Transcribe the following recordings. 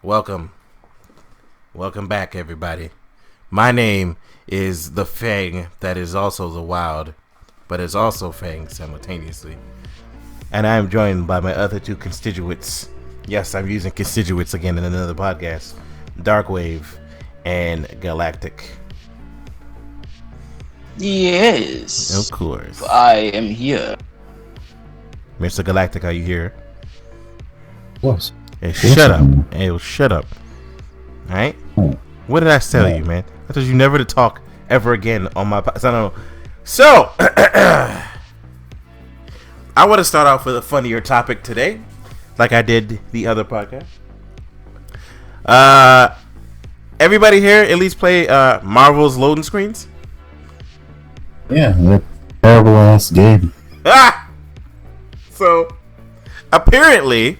Welcome back, everybody. My name is the Fang that is also the Wild, but is also Fang simultaneously. And I am joined by my other two constituents. Yes, I'm using constituents again in another podcast. Darkwave and Galactic. Yes. Of course. I am here. Mr. Galactic, are you here? Of course. Hey, shut up. Hey, shut up. Alright? What did I tell you, man? I told you never to talk ever again on my podcast. I don't know. So, I want to start off with a funnier topic today, like I did the other podcast. Everybody here at least play Marvel's loading screens? Yeah, that terrible ass game. So, apparently,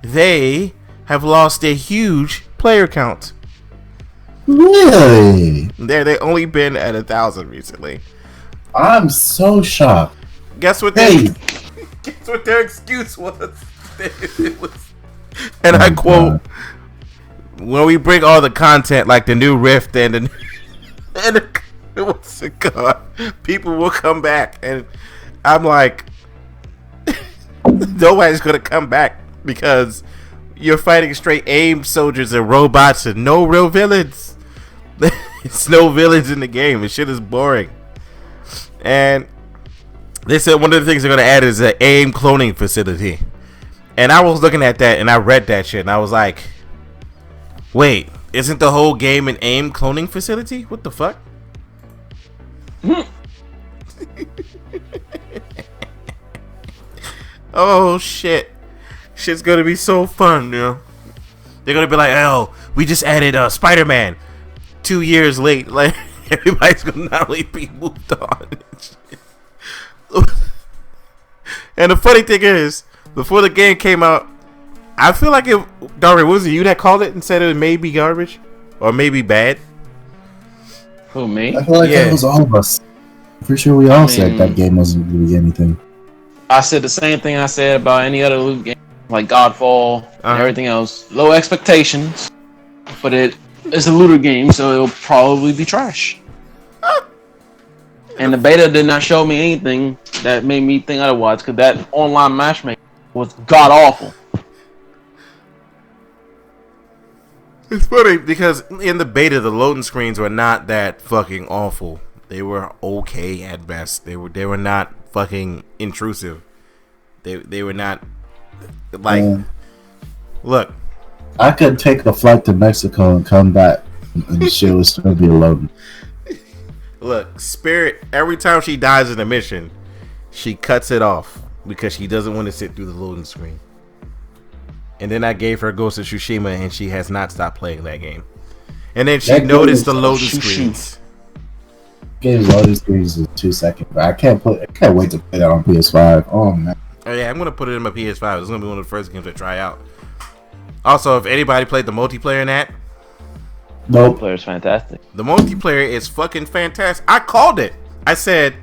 they have lost a huge player count. Really? They only been at 1,000 recently. I'm so shocked. Guess what? Guess what their excuse was? It was, and I quote: "When we bring all the content, like the new Rift and what's it called, people will come back." And I'm like, nobody's gonna come back because you're fighting straight aim soldiers and robots and no real villains. It's no villains in the game. This shit is boring. And they said one of the things they're gonna add is an aim cloning facility. And I was looking at that and I read that shit and I was like, wait, isn't the whole game an aim cloning facility? What the fuck? Oh shit. Shit's gonna be so fun, you know. They're gonna be like, oh, we just added Spider-Man 2 years late. Like, everybody's gonna not only be moved on. And the funny thing is, before the game came out, I feel like Darwin, was it you that called it and said it may be garbage? Or maybe bad? Who, me? I feel like that was all of us. For sure we all said that game wasn't really anything. I said the same thing I said about any other loot game, like Godfall and everything else. Low expectations, but it's a looter game, so it'll probably be trash. And the beta did not show me anything that made me think otherwise, because that online matchmaking was god awful. It's funny because in the beta, the loading screens were not that fucking awful. They were okay at best. They were not fucking intrusive. They were not like. Look, I could take a flight to Mexico and come back, and the shit would still be loading. Look, Spirit. Every time she dies in a mission, she cuts it off because she doesn't want to sit through the loading screen. And then I gave her Ghost of Tsushima, and she has not stopped playing that game. And then she noticed the loading screens. Game's loading screens is 2 seconds, but I can't wait to play that on PS5. Oh man. Oh yeah, I'm gonna put it in my PS5. It's gonna be one of the first games I try out. Also, if anybody played the multiplayer in that, Nope. Multiplayer's fantastic. the multiplayer is fucking fantastic. I called it. I said,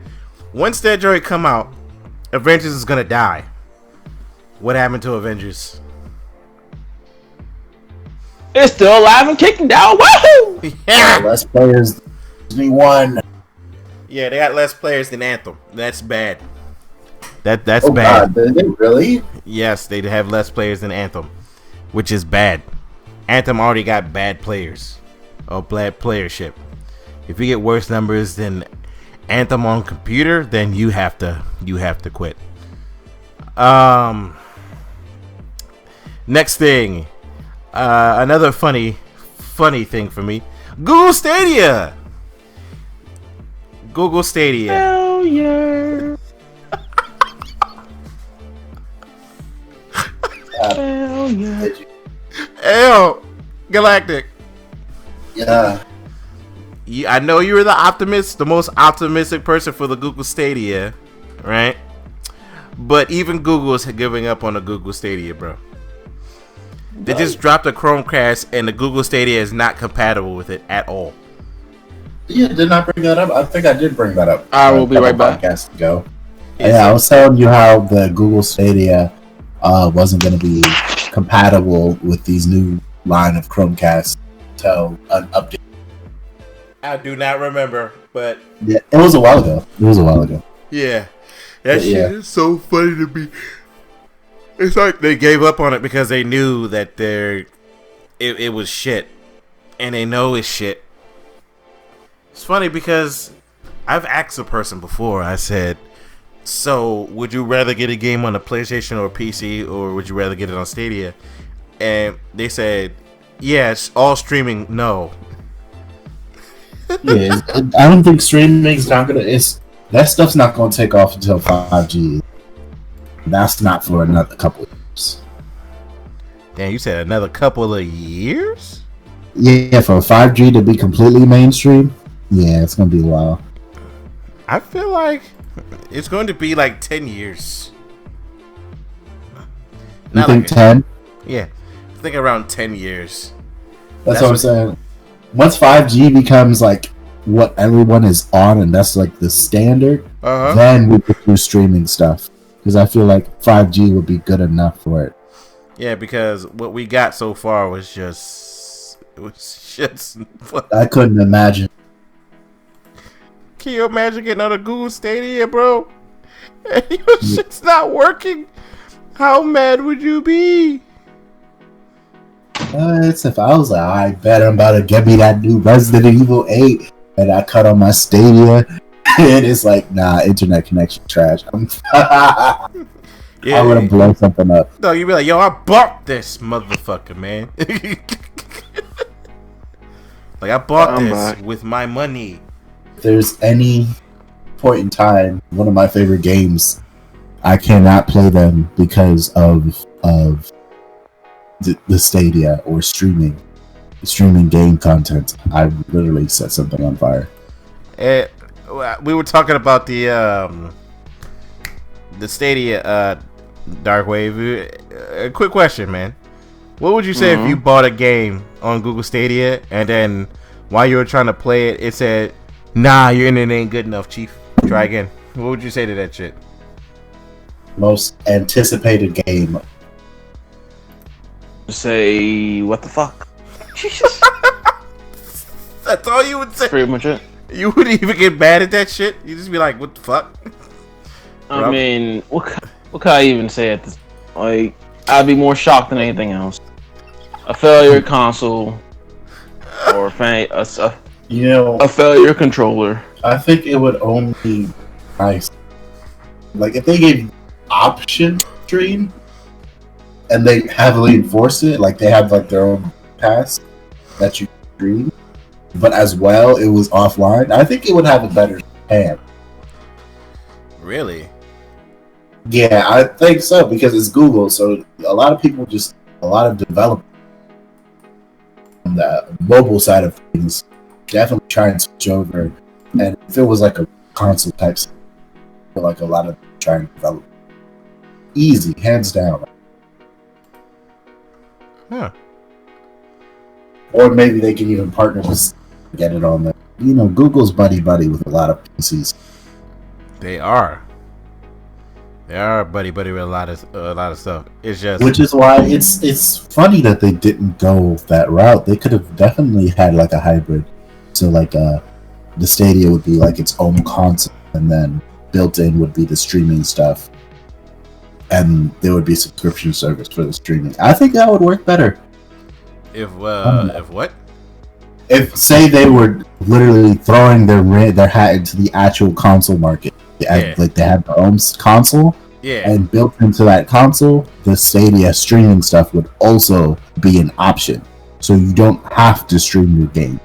once that joint come out, Avengers is gonna die. What happened to Avengers? It's still alive and kicking down. Woohoo! Yeah. Less players. We won. Yeah, they got less players than Anthem. That's bad. That's Oh bad. God, did they really? Yes, they have less players than Anthem, which is bad. Anthem already got bad players, or bad playership. If you get worse numbers than Anthem on computer, then you have to quit. Next thing, another funny thing for me. Google Stadia. Hell yeah. Hell yeah. Hell, Galactic. Yeah. I know you were the most optimistic person for the Google Stadia, right? But even Google is giving up on the Google Stadia, bro. They just dropped a Chromecast, and the Google Stadia is not compatible with it at all. Yeah, did not bring that up. I think I did bring that up. I will be right back. Podcasts ago. Yeah, I was telling you how the Google Stadia wasn't going to be compatible with these new line of Chromecast till an update. I do not remember, but Yeah, it was a while ago. yeah, that shit Yeah. is so funny to me. It's like they gave up on it because they knew that it was shit, and they know it's shit. It's funny because I've asked a person before. I said, "So, would you rather get a game on a PlayStation or PC, or would you rather get it on Stadia?" And they said, "Yes, all streaming. No." Yeah, I don't think streaming's not gonna. That stuff's not gonna take off until 5G. That's not for another couple of years. Damn, you said another couple of years? Yeah, for 5G to be completely mainstream, yeah, it's gonna be a while. I feel like it's going to be like 10 years. You think 10? Yeah, I think around 10 years. That's what I'm saying. Once 5G becomes like what everyone is on, and that's like the standard, then we could do streaming stuff. Because I feel like 5G would be good enough for it. Yeah, because what we got so far was just... I couldn't imagine. Can you imagine getting on a Google Stadia, bro? And your shit's not working? How mad would you be? It's if I was like, I bet I'm about to get me that new Resident Evil 8, and I cut on my Stadia, and it's like, nah, internet connection trash. Yeah, I would have blown something up. No, you'd be like, yo, I bought this motherfucker, man. Like, I bought this with my money. If there's any point in time, one of my favorite games, I cannot play them because of the Stadia or streaming game content. I literally set something on fire. We were talking about the Stadia, Darkwave. A quick question, man. What would you say if you bought a game on Google Stadia and then while you were trying to play it, it said, "Nah, your internet ain't good enough, Chief. Try again." What would you say to that shit? Most anticipated game. Say, what the fuck? Jesus. That's all you would say. That's pretty much it. You wouldn't even get mad at that shit. You just be like, "What the fuck?" I mean, what can I even say at this? Like, I'd be more shocked than anything else. A failure console, or a failure controller. I think it would only be nice, like if they gave option stream, and they heavily enforce it, like they have like their own pass that you stream, but as well it was offline. I think it would have a better hand. Really? Yeah, I think so because it's Google, so a lot of developers on the mobile side of things definitely try and switch over. And if it was like a console type, I feel like a lot of them try and develop easy, hands down. Huh. Or maybe they can even partner with get it on there. You know, Google's buddy with a lot of PCs. They are buddy with a lot of stuff. It's just, which is why it's funny that they didn't go that route. They could have definitely had like a hybrid. So like the Stadia would be like its own console, and then built in would be the streaming stuff, and there would be subscription service for the streaming. I think that would work better. If what? If say they were literally throwing their hat into the actual console market. Yeah. Like they have their own console, Yeah. And built into that console, the Stadia streaming stuff would also be an option, so you don't have to stream your game.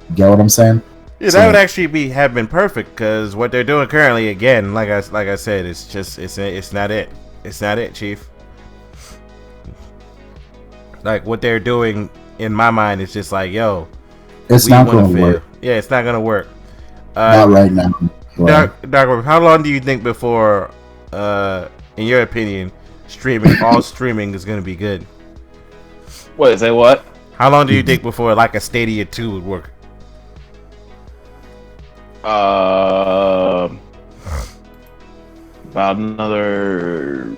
You get what I'm saying? Yeah, So, that would actually have been perfect because what they're doing currently, again, like I said, it's just it's not it. It's not it, Chief. Like what they're doing in my mind is just like, yo, it's not going to work. Yeah, it's not gonna work. Not right now. Dark, how long do you think before, in your opinion, all streaming is gonna be good? What? Say what? How long do you think before like a Stadia 2 would work? About another.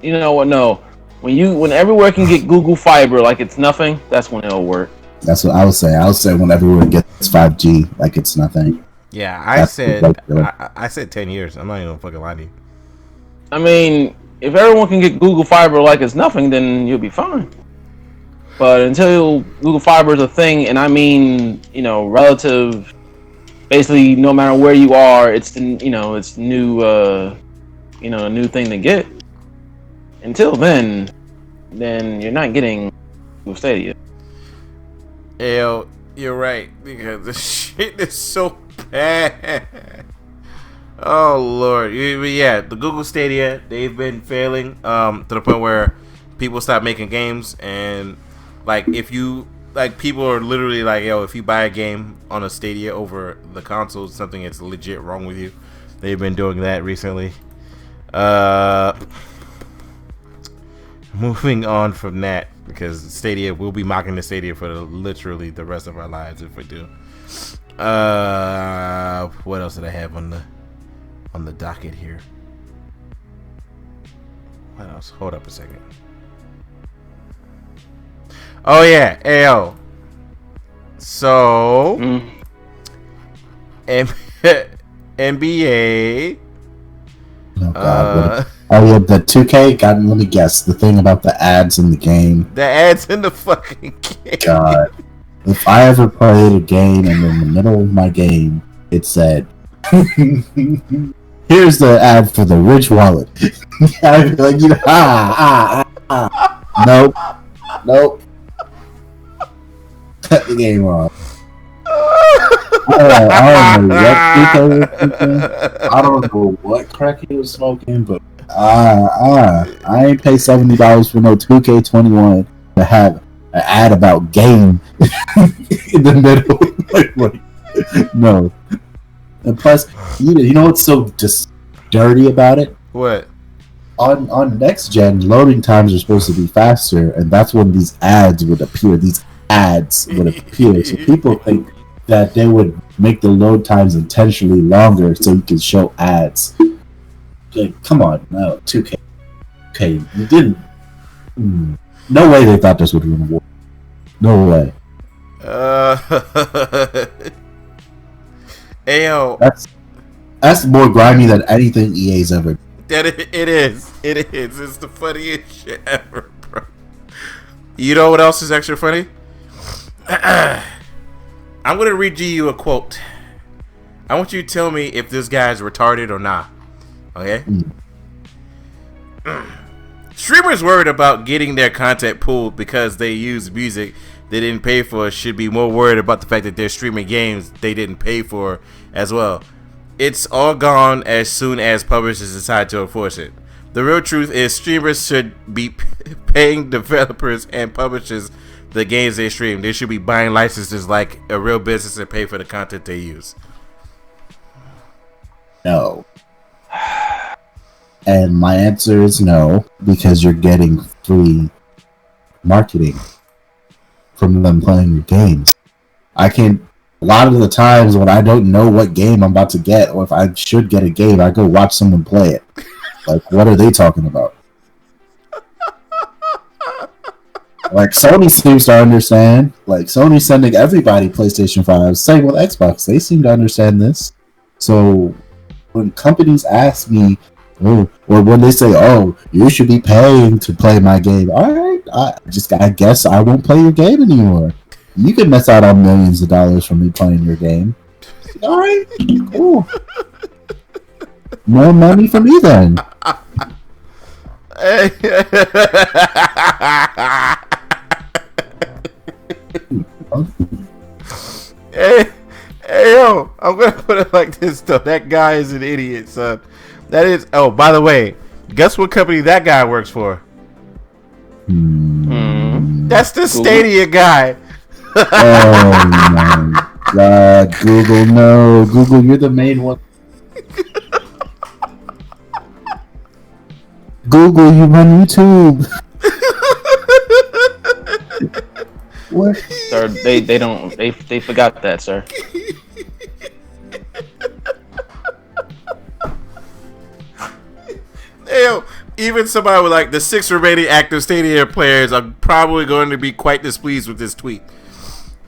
You know what? No, When everywhere can get Google Fiber like it's nothing, that's when it'll work. That's what I would say. I would say when everyone gets 5G, like it's nothing. Yeah, I said 10 years. I'm not even gonna fucking lie to you. I mean, if everyone can get Google Fiber like it's nothing, then you'll be fine. But until Google Fiber is a thing, and I mean, relative, basically, no matter where you are, it's new, a new thing to get. Until then you're not getting Google Stadia. Yo, you're right, because the shit is so bad. Oh Lord, yeah, the Google Stadia, they've been failing to the point where people stop making games, and like if you people are literally like, yo, if you buy a game on a Stadia over the console, something is legit wrong with you. They've been doing that recently. Moving on from that, because Stadia, we'll be mocking the Stadia for literally the rest of our lives if we do. What else did I have on the docket here? What else? Hold up a second. Oh yeah, AO. So NBA. Oh God. Yeah, the 2K. God, let me guess. The thing about the ads in the game. The ads in the fucking game. God, if I ever played a game and in the middle of my game it said, "Here's the ad for the Rich Wallet," I'd be like, nope, cut the game off. I don't know what crack he was smoking, but I ain't pay $70 for no 2K21 to have an ad about game in the middle. like, no. And plus, you know what's so just dirty about it? What? On next gen, loading times are supposed to be faster, and that's when these ads would appear. So people think that they would make the load times intentionally longer so you can show ads. Like, come on, no, 2K. Okay, you didn't. No way they thought this would win war. No way. Ayo. That's more grimy than anything EA's ever. It is. It's the funniest shit ever, bro. You know what else is extra funny? I'm going to read you a quote. I want you to tell me if this guy's retarded or not. Okay? Streamers worried about getting their content pulled because they use music they didn't pay for should be more worried about the fact that they're streaming games they didn't pay for as well. It's all gone as soon as publishers decide to enforce it. The real truth is streamers should be paying developers and publishers the games they stream. They should be buying licenses like a real business and pay for the content they use. No. And my answer is no, because you're getting free marketing from them playing your games. A lot of the times when I don't know what game I'm about to get, or if I should get a game, I go watch someone play it. Like, what are they talking about? Like, Sony seems to understand. Like, Sony's sending everybody PlayStation 5. Same with Xbox. They seem to understand this. So, when companies ask me, or when they say, "Oh, you should be paying to play my game," all right, I guess I won't play your game anymore. You can miss out on millions of dollars from me playing your game. All right, cool. More money for me then. Hey, yo, I'm gonna put it like this though. That guy is an idiot, son. That is. Oh, by the way, guess what company that guy works for? That's the Stadia guy. Oh my God, Google, no. Google, you're the main one. Google, you run YouTube. What? Sir, they forgot that, sir. Yo, even somebody with like the 6 remaining active Stadia players are probably going to be quite displeased with this tweet.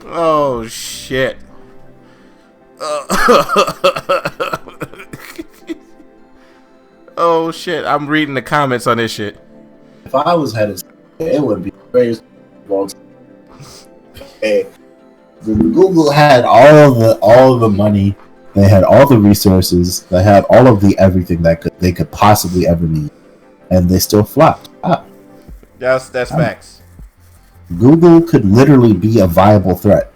Oh shit. Oh shit. I'm reading the comments on this shit. If I was head of it would be very Google had all of the money, they had all the resources, they had all of the everything that they could possibly ever need, and they still flopped. That's facts. Google could literally be a viable threat.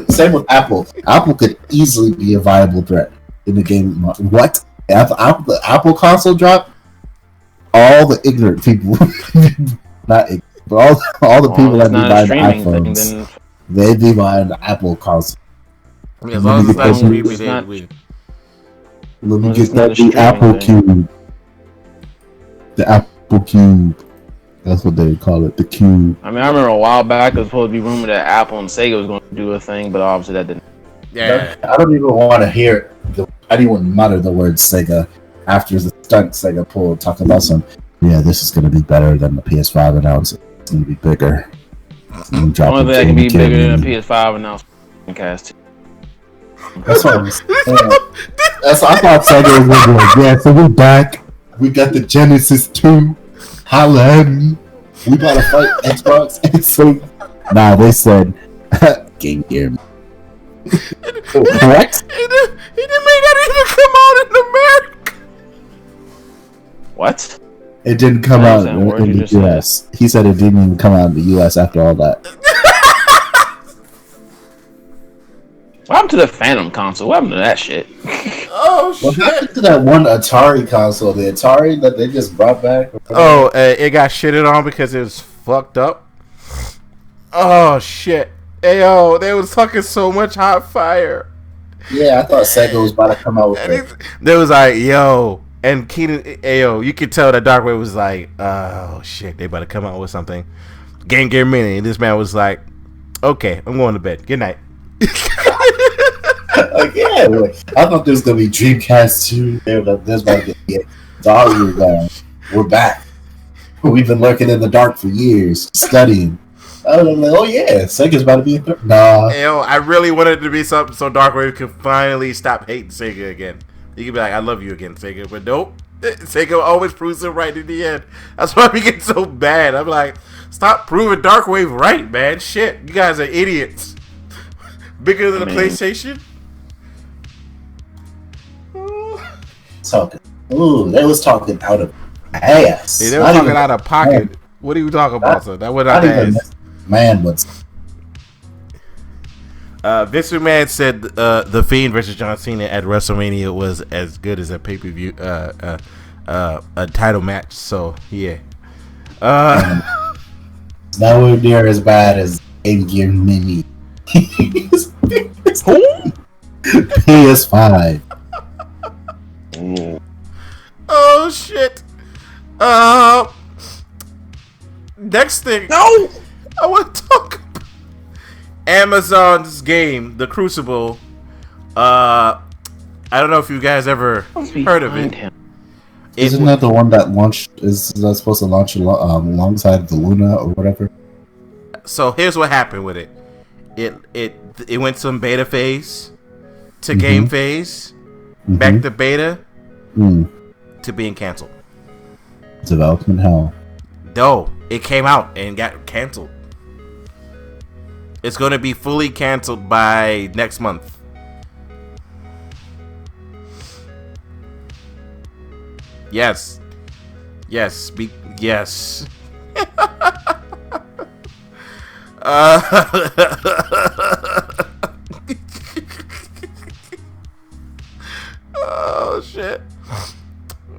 Same with Apple. Apple could easily be a viable threat in the game. What? The Apple console drop? All the ignorant people, not ignorant, but all the people that be buying iPhones, they be buying the Apple console. As long as it's not streaming, let me get the Apple Cube. The Apple Cube. That's what they call it, the Cube. I mean, I remember a while back it was supposed to be rumored that Apple and Sega was going to do a thing, but obviously that didn't. Yeah. I don't even want to hear anyone mutter the word Sega after the stunt Sega pulled talking about yeah, this is going to be better than the PS5 announced. It's going to be bigger. The only thing that can be bigger than a PS5 announced cast. That's what I'm saying. I thought Sega was going to be like, yeah, so we're back. We got the Genesis 2. Holla at me. We about to fight Xbox. And so, they said, Game Gear. Correct? He didn't make that even come out in America. What? It didn't come out in the US. He said it didn't even come out in the US after all that. What happened to the Phantom console? What happened to that shit? Oh shit! What happened to that one Atari console? The Atari that they just brought back? Oh, it got shitted on because it was fucked up. Oh shit! Ayo, they was talking so much hot fire. Yeah, I thought Sega was about to come out with it. They was like, yo, and Keenan, ayo, you could tell that Darkwave was like, oh shit, they about to come out with something. Game Gear Mini, and this man was like, okay, I'm going to bed. Good night. Like, yeah, I thought there was gonna be Dreamcast 2. There's about to get we're back. We've been lurking in the dark for years, studying. I was like, oh yeah, Sega's about to be a third. Nah. Yo, I really wanted it to be something so Darkwave could finally stop hating Sega again. He could be like, I love you again, Sega. But nope. Sega always proves it right in the end. That's why we get so bad. I'm like, stop proving Darkwave right, man. Shit. You guys are idiots. Bigger than the PlayStation? Talking. Ooh, they was talking out of ass. Yeah, they were talking out of pocket. Man. What are you talking about, sir? That was not ass. Man, what's Vince McMahon said The Fiend versus John Cena at WrestleMania was as good as a pay-per-view a title match. So yeah, it's nowhere near as bad as Game Gear Mini. PS5. Oh shit. Next thing. No. I want to talk about Amazon's game, The Crucible. I don't know if you guys ever heard of it. Isn't that the one that launched? Is that supposed to launch alongside the Luna or whatever? So here's what happened with it. It went from beta phase to game phase, back to beta, to being canceled. Development hell. No, it came out and got canceled. It's going to be fully canceled by next month. Yes. Yes. Yes. Oh shit.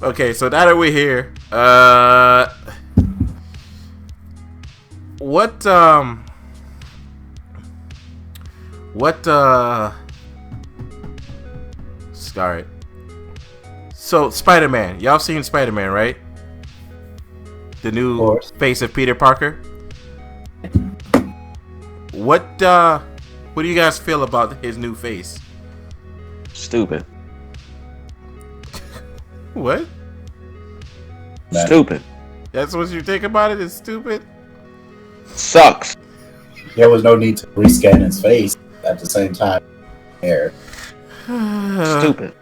Okay, so now that we're here, Scarlet. So Spider-Man, y'all seen Spider-Man, right? The new face of Peter Parker. What do you guys feel about his new face? Stupid. What? Stupid. That's what you think about it? It's stupid? Sucks. There was no need to rescan his face at the same time. There. Stupid.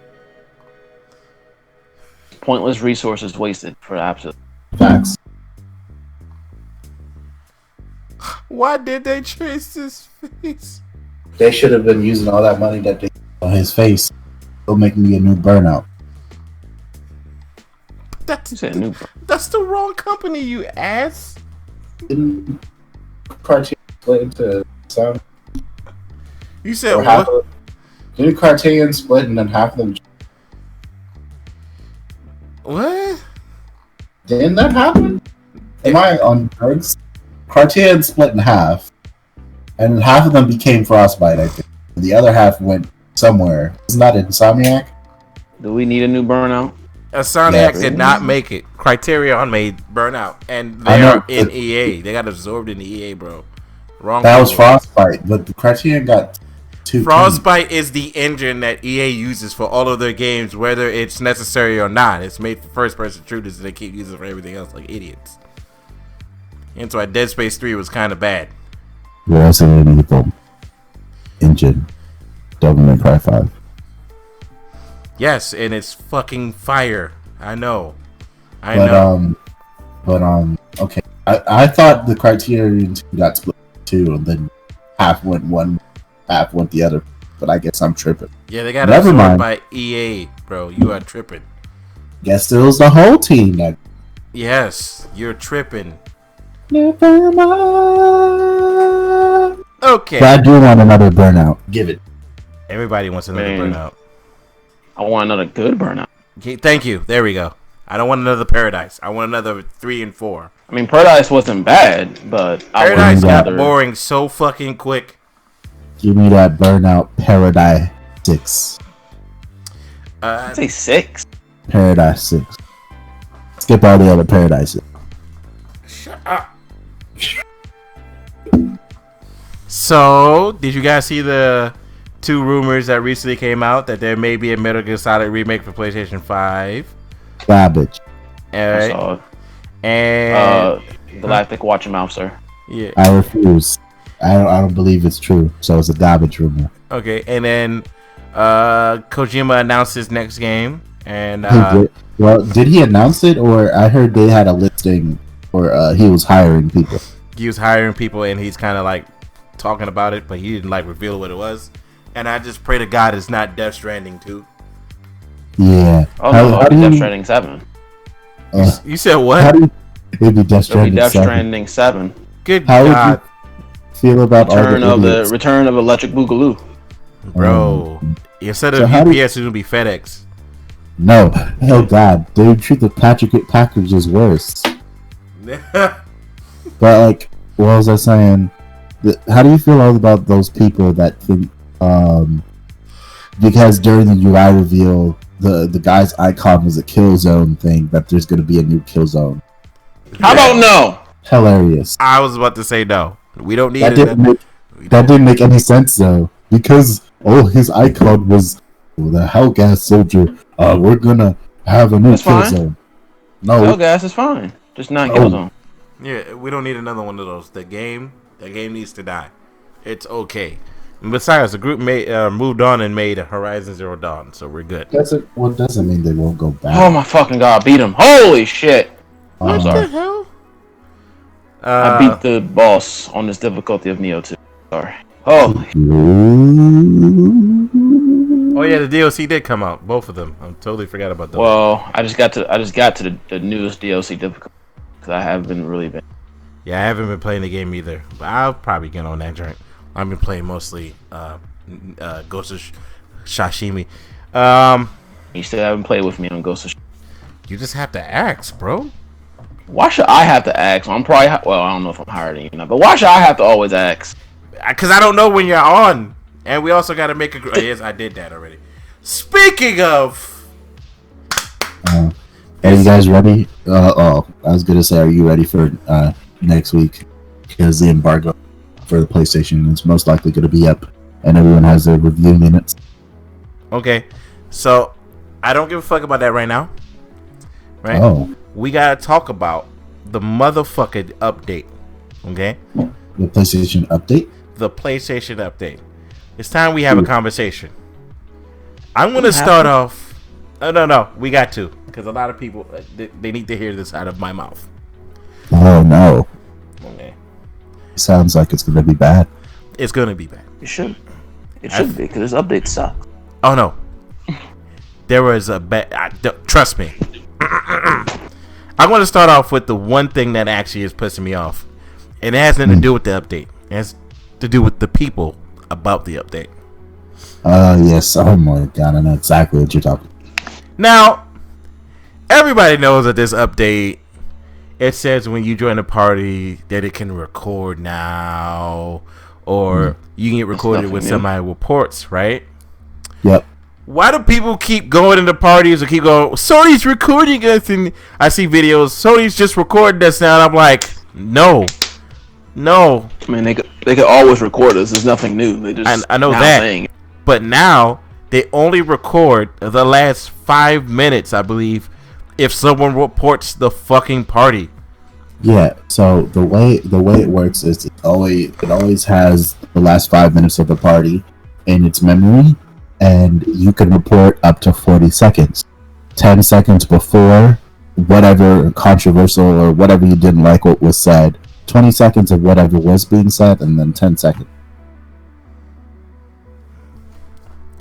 Pointless resources wasted for absolute Facts. Why did they trace his face? They should have been using all that money that they on his face. It'll make me a new Burnout. That's new. That's the wrong company, you ass. Didn't Cartier split into some? You said Or what? Didn't Cartier split and then half of them? What? Didn't that happen? Am I on drugs? Cartier split in half, and half of them became Frostbite, I think. And the other half went somewhere. Isn't that Insomniac? Do we need a new Burnout? Insomniac did not make it. Criterion made Burnout, and they are in EA. They got absorbed in the EA, bro. Wrong. That was Frostbite, but the Criterion got two. Frostbite is the engine that EA uses for all of their games, whether it's necessary or not. It's made for first-person shooters, and they keep using it for everything else like idiots. And so, Dead Space 3 was kind of bad. Resident Evil engine, Devil May Cry 5. Yes, and it's fucking fire. I know. Okay. I thought the Criterion got split too, and then half went one, half went the other. But I guess I'm tripping. Yeah, they got absorbed by EA, bro. You are tripping. Guess it was the whole team that. Yes, you're tripping. Never mind. Okay. But I do want another Burnout. Give it. Everybody wants another Burnout. I want another good Burnout. Okay, thank you. There we go. I don't want another Paradise. I want another 3 and 4. I mean, Paradise wasn't bad, but Paradise got boring so fucking quick. Give me that Burnout Paradise 6. I'd say 6. Paradise 6. Skip all the other Paradises. Shut up. So, did you guys see the 2 rumors that recently came out that there may be a Metal Gear Solid remake for PlayStation 5? Garbage. I saw it. And Galactic, watch your mouth, sir. Yeah. I refuse. I don't believe it's true. So it's a garbage rumor. Okay, and then Kojima announced his next game, and did he announce it, or I heard they had a listing, or he was hiring people? He was hiring people, and he's kind of like talking about it, but he didn't like reveal what it was. And I just pray to God it's not Death Stranding 2. Yeah. Oh no, Death Stranding 7. You said what? It'd be Death Stranding 7. Stranding 7. Good How God. Would you feel about Return of Electric Boogaloo? Bro, instead of UPS, it's gonna be FedEx. No, oh God, they would treat the packages worse. But like, what was I saying? How do you feel about those people that think, because during the UI reveal, the guy's icon was a kill zone thing, that there's gonna be a new kill zone? How about no? Hilarious. I was about to say no. We don't need that. Didn't make any sense though, because his icon was the Hellgas soldier. We're gonna have a new kill zone. No, Hellgas is fine, just not kill zone. Yeah, we don't need another one of those. The game needs to die. It's okay. And besides, the group moved on and made Horizon Zero Dawn, so we're good. Doesn't mean they won't go back. Oh my fucking God, beat him! Holy shit! I'm sorry. What the hell? I beat the boss on this difficulty of Neo 2. Sorry. Oh yeah, the DLC did come out. Both of them. I totally forgot about those. Well, I just got to the newest DLC difficulty because I haven't really been. Yeah, I haven't been playing the game either, but I'll probably get on that joint. I've been playing mostly Ghost of Sashimi. You still haven't played with me on Ghost of. You just have to ask, bro. Why should I have to ask? I'm probably I don't know if I'm higher than you now, but why should I have to always ask? Because I don't know when you're on, and we also got to make a. Yes, I did that already. Speaking of, are you guys ready? I was gonna say, are you ready for next week? Because the embargo for the PlayStation is most likely going to be up, and everyone has their review minutes. Okay, so I don't give a fuck about that right now. Right? Oh, we gotta talk about the motherfucking update. Okay? The PlayStation update? The PlayStation update. It's time we have a conversation. I'm gonna start off. No. We got to, because a lot of people they need to hear this out of my mouth. Oh no! Okay. Sounds like it's gonna be bad. It's gonna be bad. It should be, because this update sucks. Oh no. There was a bad. Trust me. I'm gonna start off with the one thing that actually is pissing me off, and it has nothing to do with the update. It has to do with the people about the update. Yes. Oh my god, I know exactly what you're talking about. Now, everybody knows that this update, it says when you join a party that it can record now, or you can get recorded when somebody reports, right? Yep. Why do people keep going into parties or keep going, Sony's recording us? And I see videos, Sony's just recording us now, and I'm like, no. I mean, they could always record us. There's nothing new. They just I know that. But now, they only record the last 5 minutes, I believe, if someone reports the fucking party. Yeah, so the way it works is it always has the last 5 minutes of the party in its memory, and you can report up to 40 seconds. 10 seconds before whatever controversial or whatever you didn't like what was said, 20 seconds of whatever was being said, and then 10 seconds.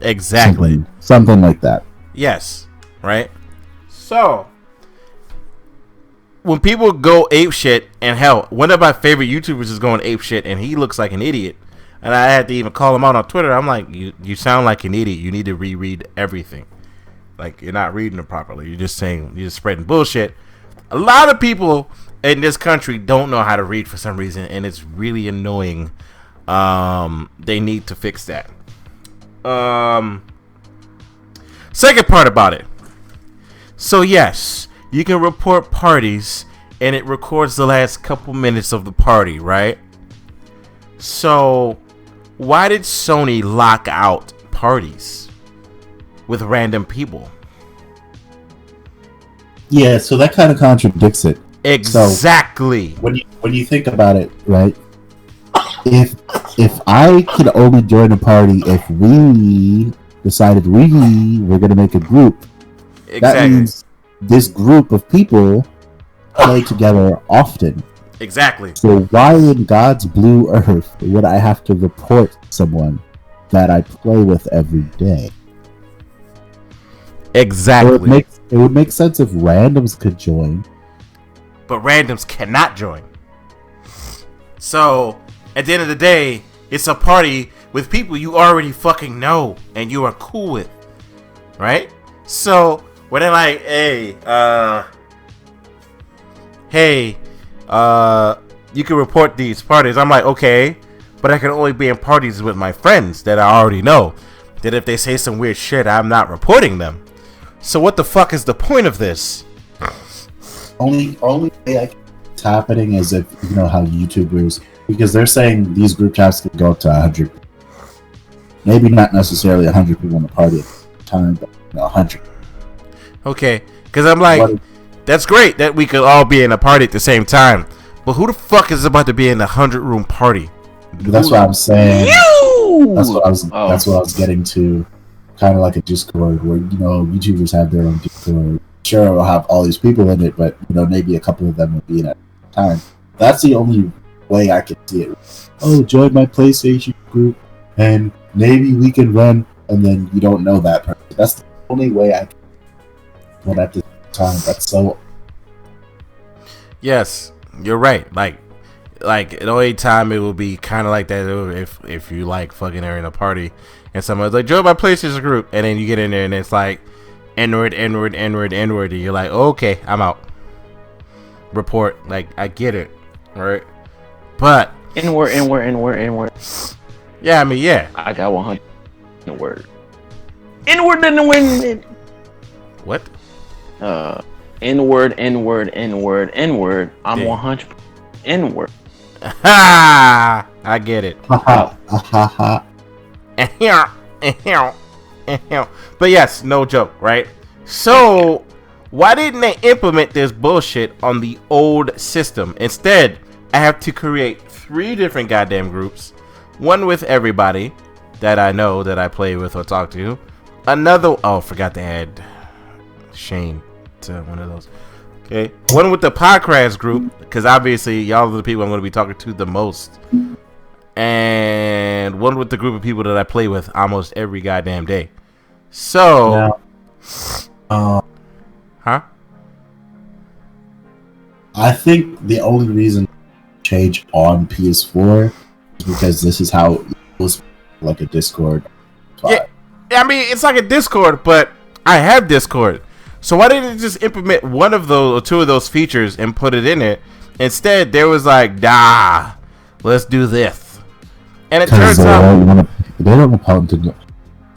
Exactly. Something like that. Yes, right? So, when people go ape shit, and hell, one of my favorite YouTubers is going ape shit, and he looks like an idiot, and I had to even call him out on Twitter. I'm like, you sound like an idiot. You need to reread everything. Like, you're not reading it properly. You're just spreading bullshit. A lot of people in this country don't know how to read for some reason, and it's really annoying. They need to fix that. Second part about it. So yes, you can report parties, and it records the last couple minutes of the party, right? So why did Sony lock out parties with random people? Yeah, so that kind of contradicts it. Exactly. So when you think about it, right? If I could only join a party if we decided we were going to make a group, that means this group of people play together often. Exactly. So why in God's blue earth would I have to report someone that I play with every day? Exactly. It would make sense if randoms could join. But randoms cannot join. So, at the end of the day, it's a party with people you already fucking know and you are cool with. Right? So, when they're like, you can report these parties. I'm like, okay, but I can only be in parties with my friends that I already know. That if they say some weird shit, I'm not reporting them. So what the fuck is the point of this? Only way it's happening is if, you know how YouTubers, because they're saying these group chats can go up to 100. Maybe not necessarily 100 people in the party at the time, but 100. Okay, because I'm like, that's great that we could all be in a party at the same time, but who the fuck is about to be in a 100-room party? That's what I'm saying. That's what I was getting to. Kind of like a Discord where, YouTubers have their own Discord. Sure, it'll have all these people in it, but, maybe a couple of them will be in at a time. That's the only way I can see it. Oh, join my PlayStation group, and maybe we can run, and then you don't know that person. That's the only way I can. But at the time, that's so. Yes, you're right. Like the only time it will be kind of like that if you like fucking are in a party and someone's like, join my PlayStation group, and then you get in there and it's like N-word, N-word, N-word, N-word, and you're like, okay, I'm out. Report. Like, I get it, right? But N-word, N-word, N-word, N-word. Yeah, I mean, yeah. I got 100 N-word. N-word, N-word. What? N-word, N-word, N-word, N-word. I'm 100 N-word. Ha! I get it. But yes, no joke, right? So, Why didn't they implement this bullshit on the old system? Instead, I have to create 3 different goddamn groups. One with everybody that I know that I play with or talk to. Another, forgot to add Shane to one of those. Okay, one with the podcast group, because obviously y'all are the people I'm going to be talking to the most. And one with the group of people that I play with almost every goddamn day. So, huh? I think the only reason change on PS4 is because this is how it was like a Discord. Yeah, I mean it's like a Discord, but I have Discord. So why didn't they just implement one of those or 2 of those features and put it in it? Instead, there was like, let's do this. And it turns out they don't want to.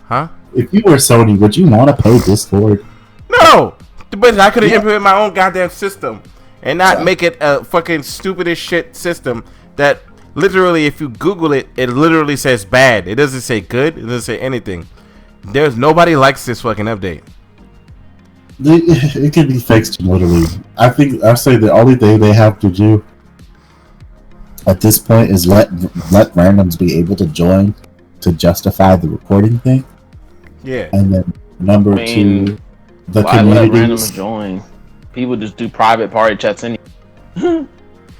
Huh? If you were Sony, would you want to pay Discord? No, but I could have implemented my own goddamn system and not make it a fucking stupid as shit system that literally, if you Google it, it literally says bad. It doesn't say good. It doesn't say anything. There's nobody likes this fucking update. It can be fixed literally. I say the only thing they have to do at this point is let randoms be able to join to justify the recording thing. Yeah. And then number 2, the why let communities. randoms join? People just do private party chats anyway.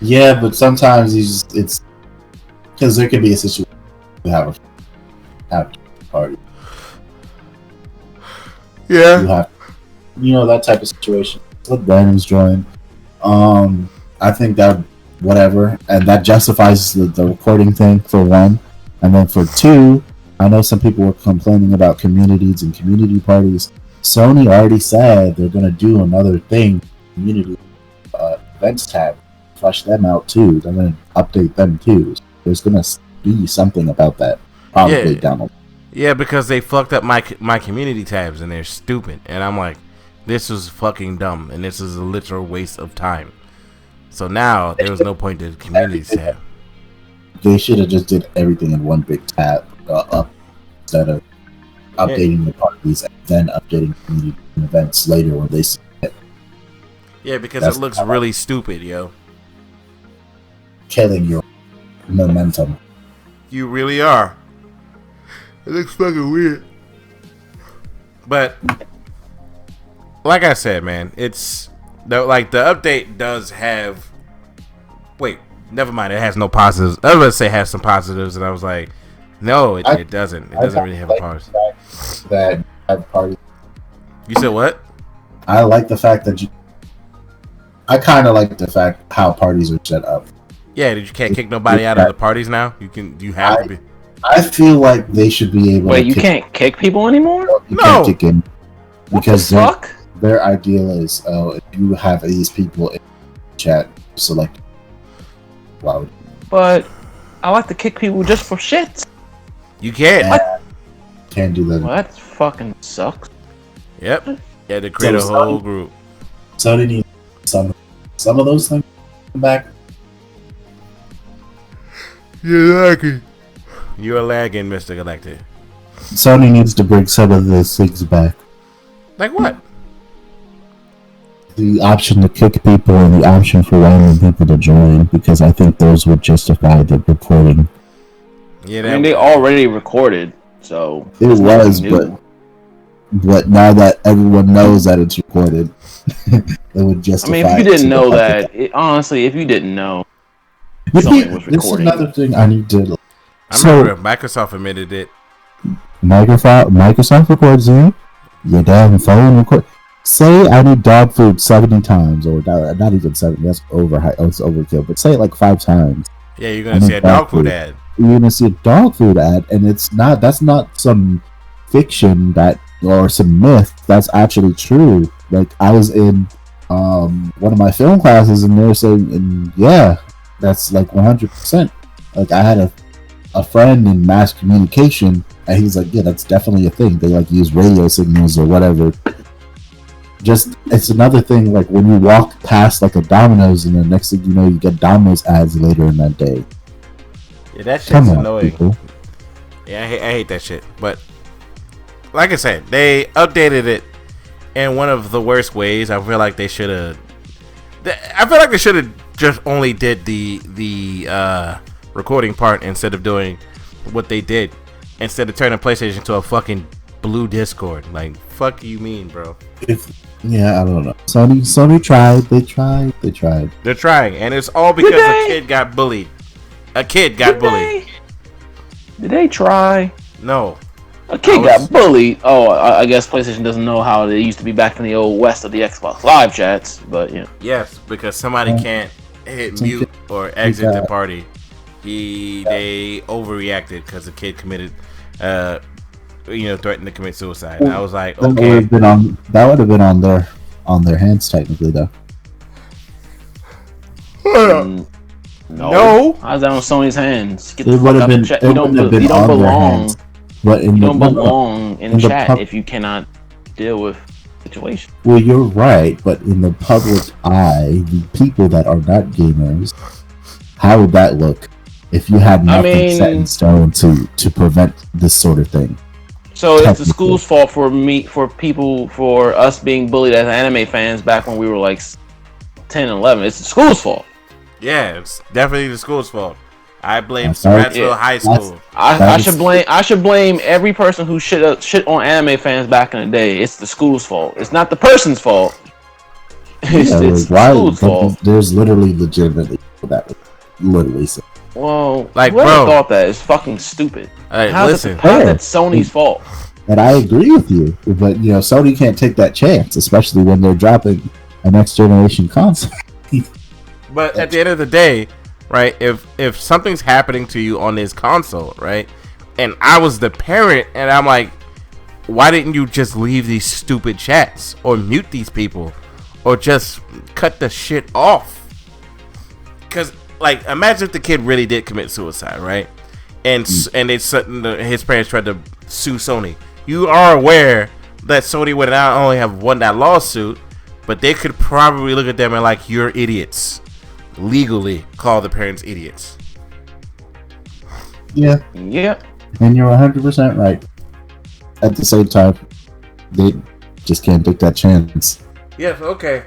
Yeah, but sometimes it's because there could be a situation you have a party. Yeah. You have, that type of situation. Let randoms join. I think that whatever, and that justifies the recording thing for 1, and then for 2, I know some people were complaining about communities and community parties. Sony already said they're gonna do another thing, community events tab, flush them out too. They're gonna update them too. There's gonna be something about that probably down the line. Yeah, because they fucked up my community tabs and they're stupid, and I'm like, this is fucking dumb, and this is a literal waste of time. So now there was no point to the community tab. They should have just did everything in one big tab up instead of updating the parties and then updating community events later when they see it. Yeah, because it looks really stupid, yo. Killing your momentum. You really are. It looks fucking weird. But like I said, man, it's the update does have. Wait, never mind. It has no positives. I was going to say it has some positives, and I was like, no, it doesn't. It doesn't really have a positive. That have parties. You said what? I like the fact that I kind of like the fact how parties are set up. Yeah, you can't kick nobody out of the parties now. You have to be. I feel like they should be able. Wait, you can't kick people anymore? You can't kick in because fuck? Their ideal is, if you have these people in chat, select. Wow. But I like to kick people just for shit. You can't. Can't do that. Well, that fucking sucks. Yep. Yeah, to create a whole group. So they need some of those things back. You're lagging. You're lagging, Mr. Galactic. Sony needs to bring some of those things back. Like what? The option to kick people and the option for random people to join, because I think those would justify the recording. Yeah, I mean, they already recorded, so it was, but now that everyone knows that it's recorded, it would justify. I mean, if you didn't know that, honestly, if you didn't know, something was recording. This is another thing I need to. I remember Microsoft admitted it. Microsoft records you. Your damn phone record. Say I need dog food 70 times, or not even 70. That's overkill. But say it like 5 times. Yeah, you're gonna see a dog food ad. You're gonna see a dog food ad, and that's not some fiction or some myth. That's actually true. Like, I was in one of my film classes, and they were saying, and yeah, that's like 100%. Like, I had a friend in mass communication, and he was like, yeah, that's definitely a thing. They like use radio signals or whatever. Just, it's another thing, like when you walk past like a Domino's, and the next thing you know, you get Domino's ads later in that day. Yeah, that shit's annoying. People. Yeah, I hate that shit. But like I said, they updated it, in one of the worst ways. I feel like they should have. I feel like they should have just only did the recording part instead of doing what they did. Instead of turning PlayStation into a fucking blue Discord. Like, fuck you mean, bro? Yeah, I don't know. Sony tried. They tried. They're trying, and it's all because a kid got bullied. A kid got bullied. Did they try? No. A kid got bullied. Oh, I guess PlayStation doesn't know how they used to be back in the old west of the Xbox Live chats, but yeah. Yes, because somebody can't hit mute or exit the party. They overreacted because the kid committed, threatened to commit suicide. And I was like, okay, that would have been on their hands technically, though. No. How's that on Sony's hands? Get It the fuck would have out been. the chat. It You don't wouldn't have been on their hands. But you don't belong in the chat if you cannot deal with situations. Well, you're right, but in the public eye, the people that are not gamers, how would that look if you had nothing set in stone to prevent this sort of thing? So it's the school's fault for us being bullied as anime fans back when we were like 10 and 11. It's the school's fault. Yeah, it's definitely the school's fault. I blame Smartsville High School. I should blame every person who shit on anime fans back in the day. It's the school's fault. It's not the person's fault. It's the school's fault. There's literally legitimately that would literally say. Well, like, whoever bro, thought that is fucking stupid. How's that Sony's fault? And I agree with you, but Sony can't take that chance, especially when they're dropping a next generation console. But at the end of the day, right, if something's happening to you on this console, right, and I was the parent, and I'm like, why didn't you just leave these stupid chats or mute these people or just cut the shit off? Because, like, imagine if the kid really did commit suicide, right, and his parents tried to sue Sony. You are aware that Sony would not only have won that lawsuit, but they could probably look at them and like, you're idiots. Legally call the parents idiots. Yeah. And you're 100% right. At the same time, they just can't take that chance. Yes, okay.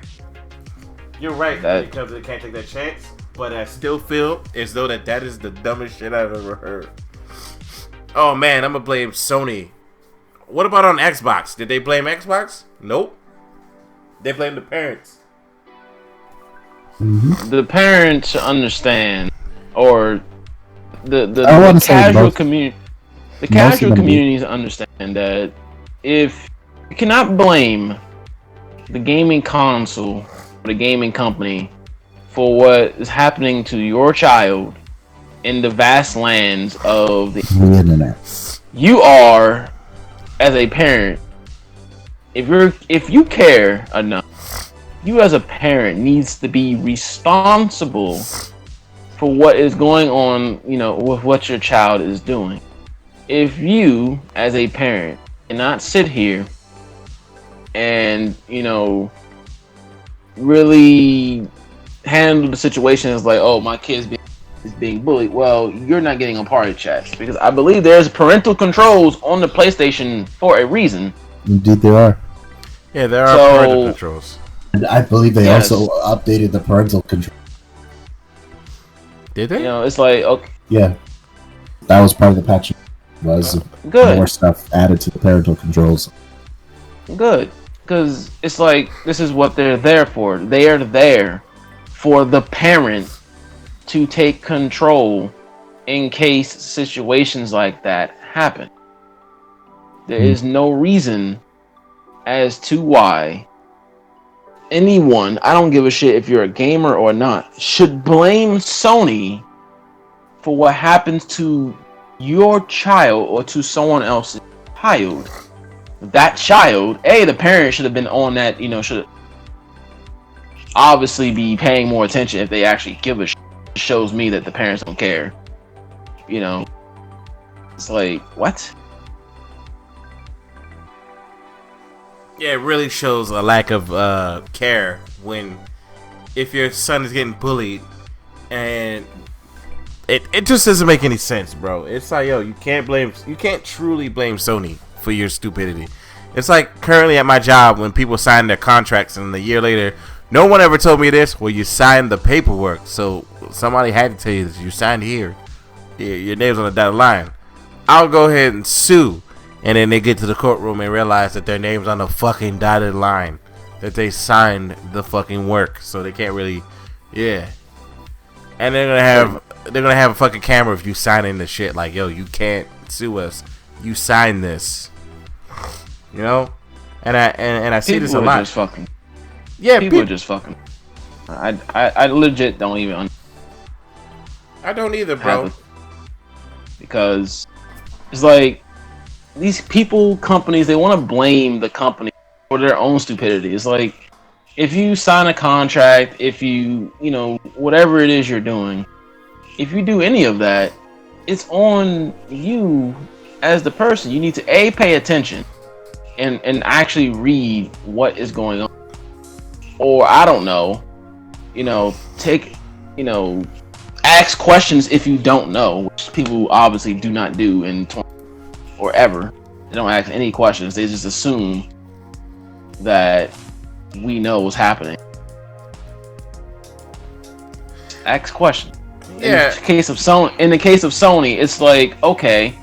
You're right, because they can't take that chance, but I still feel as though that is the dumbest shit I've ever heard. Oh man, I'm gonna blame Sony. What about on Xbox? Did they blame Xbox? Nope. They blame the parents. Mm-hmm. The parents understand, or the casual community. The casual communities understand that if you cannot blame the gaming console or the gaming company for what is happening to your child in the vast lands of the internet, you are, as a parent, if you care enough, you as a parent needs to be responsible for what is going on, with what your child is doing. If you, as a parent, cannot sit here and, really handle the situation as like, oh, my kid's being bullied, well, you're not getting a party chat, because I believe there's parental controls on the PlayStation for a reason. Indeed there are. Yeah, there are parental controls. And I believe they also updated the parental control. Did they? It's like, okay. Yeah. That was part of the patch. Was good. More stuff added to the parental controls. Good. Because it's like, this is what they're there for. They are there for the parent to take control in case situations like that happen. There is no reason as to why anyone, I don't give a shit if you're a gamer or not, should blame Sony for what happens to your child or to someone else's child. That child, the parent should have been on that, should obviously be paying more attention if they actually give a shit. It shows me that the parents don't care. It's like, what? Yeah, it really shows a lack of care when, if your son is getting bullied, and it just doesn't make any sense, bro. It's like, yo, you can't truly blame Sony for your stupidity. It's like currently at my job when people sign their contracts and a year later, no one ever told me this. Well, you signed the paperwork, so somebody had to tell you this. You signed here. Your name's on the dotted line. I'll go ahead and sue. And then they get to the courtroom and realize that their name's on the fucking dotted line. That they signed the fucking work. So they can't really, yeah. And they're gonna have a fucking camera if you signing the shit. Like, yo, you can't sue us. You signed this. You know? And I see this a lot. Just fucking. Yeah, people are just fucking. I legit don't even. I don't either, bro. Because it's like these people, companies, they want to blame the company for their own stupidity. It's like if you sign a contract, if you know, whatever it is you're doing, if you do any of that, it's on you as the person. You need to pay attention and actually read what is going on. Or I don't know, ask questions if you don't know, which people obviously do not do in 20 or ever. They don't ask any questions. They just assume that we know what's happening. Ask questions. Yeah. In the case of Sony, it's like, okay,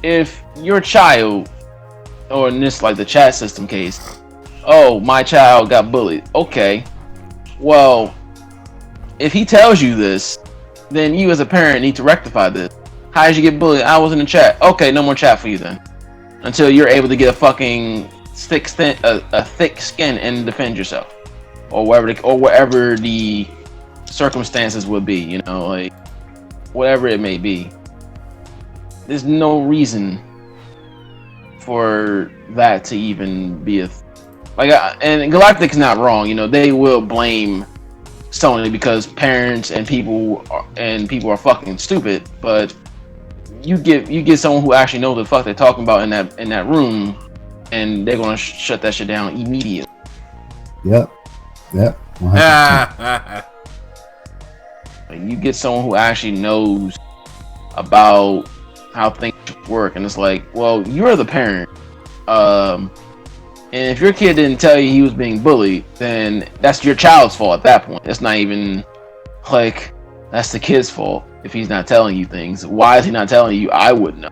if your child, or in this, like the chat system case, oh, my child got bullied. Okay, well, if he tells you this, then you as a parent need to rectify this. How did you get bullied? I was in the chat. Okay, no more chat for you then, until you're able to get a fucking thick skin and defend yourself, or whatever the circumstances would be. Like whatever it may be. There's no reason for that to even be a and Galactic's not wrong. They will blame Sony because parents and people are fucking stupid. But you get someone who actually knows what the fuck they're talking about in that room, and they're gonna shut that shit down immediately. Yep. 100%. You get someone who actually knows about how things work, and it's like, well, you're the parent. And if your kid didn't tell you he was being bullied, then that's your child's fault at that point. It's not even like that's the kid's fault if he's not telling you things. Why is he not telling you? I wouldn't know.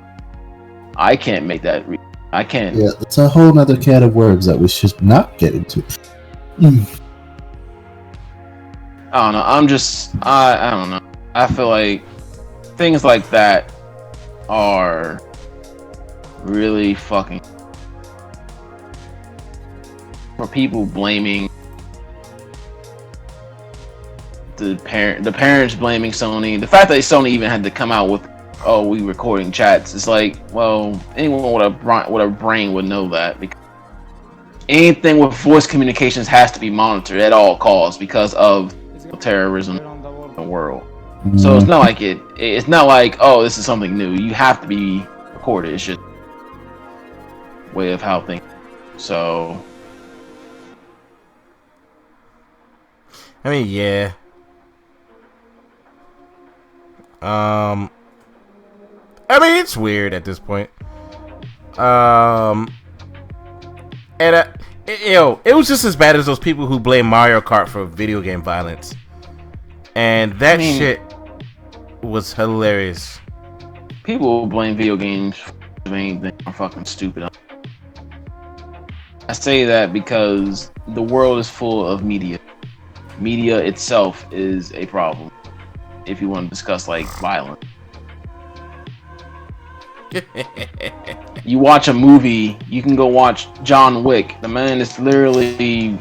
I can't make that. I can't. Yeah, it's a whole other can of worms that we should not get into. I don't know. I don't know. I feel like things like that are really fucking. For people blaming the parents blaming Sony, the fact that Sony even had to come out with, oh, we recording chats, it's like, well, anyone with a brain would know that, because anything with voice communications has to be monitored at all costs because of terrorism in the world. Mm-hmm. So it's not like it's not like, oh, this is something new. You have to be recorded. It's just a way of how things. So. I mean, yeah. I mean, it's weird at this point. And it was just as bad as those people who blame Mario Kart for video game violence, and that shit was hilarious. People will blame video games for anything are fucking stupid. I say that because the world is full of media. Media itself is a problem if you want to discuss like violence. You watch a movie, you can go watch John Wick. The man is literally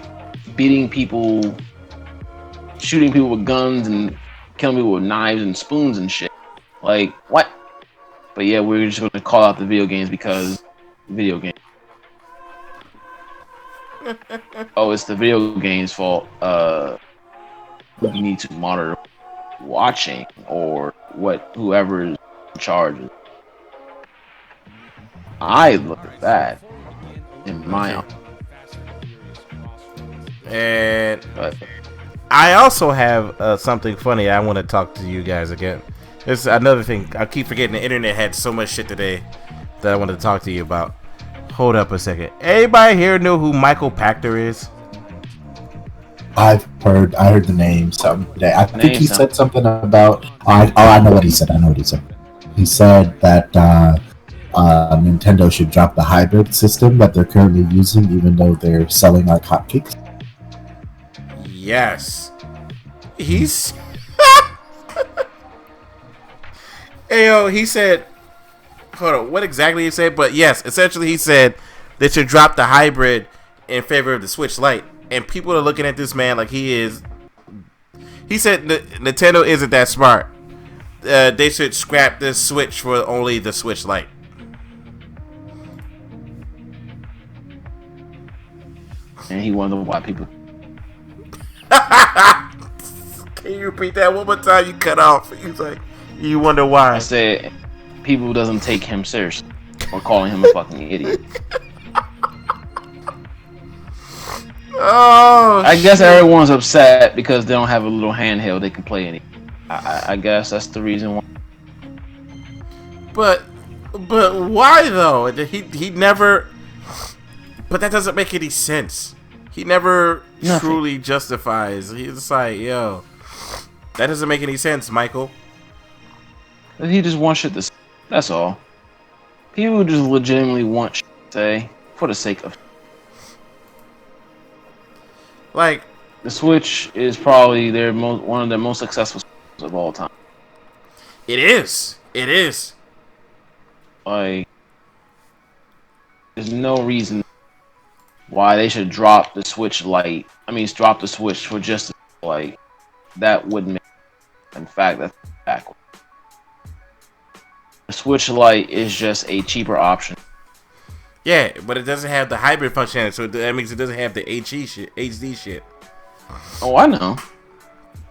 beating people, shooting people with guns and killing people with knives and spoons and shit. Like, what? But yeah, we're just going to call out the video games because video games. Oh, it's the video game's fault. You need to monitor watching or whoever is in charge. I look at that in my but I also have something funny I want to talk to you guys again. It's another thing. I keep forgetting the internet had so much shit today that I wanted to talk to you about. Hold up a second. Anybody here know who Michael Pachter is? I heard the name something today. I think he said something about. I know what he said. He said that Nintendo should drop the hybrid system that they're currently using, even though they're selling like hotcakes. Yes. He's. Ayo, he said. Hold on, what exactly he said? But yes, essentially he said they should drop the hybrid in favor of the Switch Lite. And people are looking at this man like he is. He said Nintendo isn't that smart. They should scrap this Switch for only the Switch Lite. And he wondered why people. Can you repeat that one more time? You cut off. He's like, you wonder why. I said people doesn't take him seriously or calling him a fucking idiot. Oh, I guess everyone's upset because they don't have a little handheld they can play any. I guess that's the reason why. But why though? He never. But that doesn't make any sense. He never truly justifies. He's like, yo, that doesn't make any sense, Michael. He just wants shit to say. That's all. People just legitimately want shit to say for the sake of. Like, the Switch is probably one of their most successful of all time. It is. It is. Like, there's no reason why they should drop the Switch Lite. I mean, drop the Switch for just like that wouldn't make. In fact, that's backwards. The Switch Lite is just a cheaper option. Yeah, but it doesn't have the hybrid functionality, so that means it doesn't have the HD shit. Oh, I know.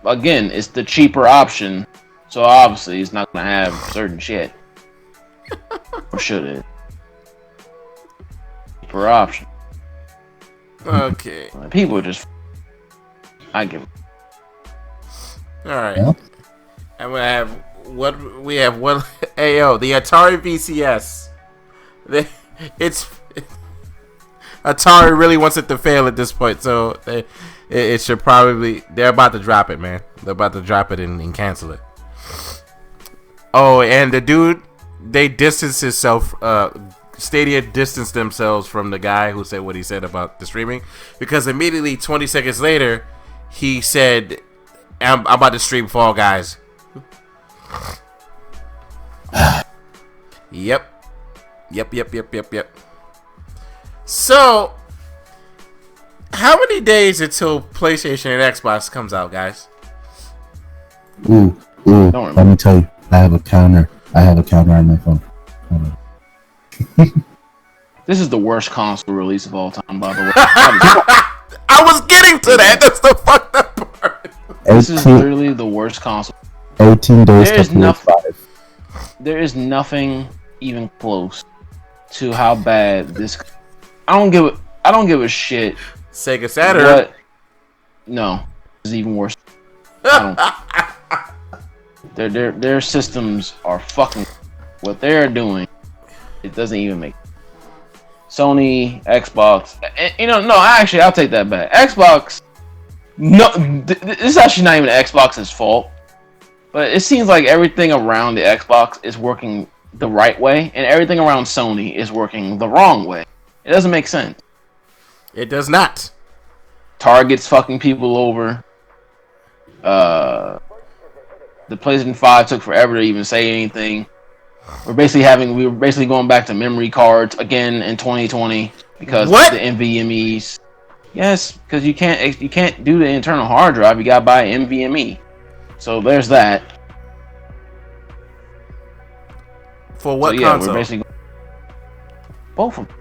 Again, it's the cheaper option, so obviously it's not gonna have certain shit. Or should it? Cheaper option. Okay. People are just. I give. All right. Yeah. I'm gonna have what we have. One AO the Atari VCS. It's Atari really wants it to fail at this point, so it should probably. They're about to drop it, man. They're about to drop it and cancel it. Oh, and the dude, they distanced himself. Stadia distanced themselves from the guy who said what he said about the streaming, because immediately 20 seconds later, he said, "I'm about to stream Fall Guys." Yep. So, how many days until PlayStation and Xbox comes out, guys? Ooh. Let me tell you, I have a counter on my phone. Hold on. This is the worst console release of all time, by the way. I was getting to that. That's the fucked up part. This is literally the worst console. 18 days to PS5. There is nothing even close to how bad this. I don't give a shit. Sega Saturn. What? No, it's even worse. Their systems are fucking. What they're doing, it doesn't even make. Sony, Xbox, actually, I'll take that back. Xbox. No, this is actually not even Xbox's fault. But it seems like everything around the Xbox is working the right way, and everything around Sony is working the wrong way. It doesn't make sense. It does not. Target's fucking people over. The PlayStation 5 took forever to even say anything. We were basically going back to memory cards again in 2020 because of the NVMe's. Yes, because you can't do the internal hard drive. You gotta buy an NVMe. So there's that. For what console? We're basically both of them.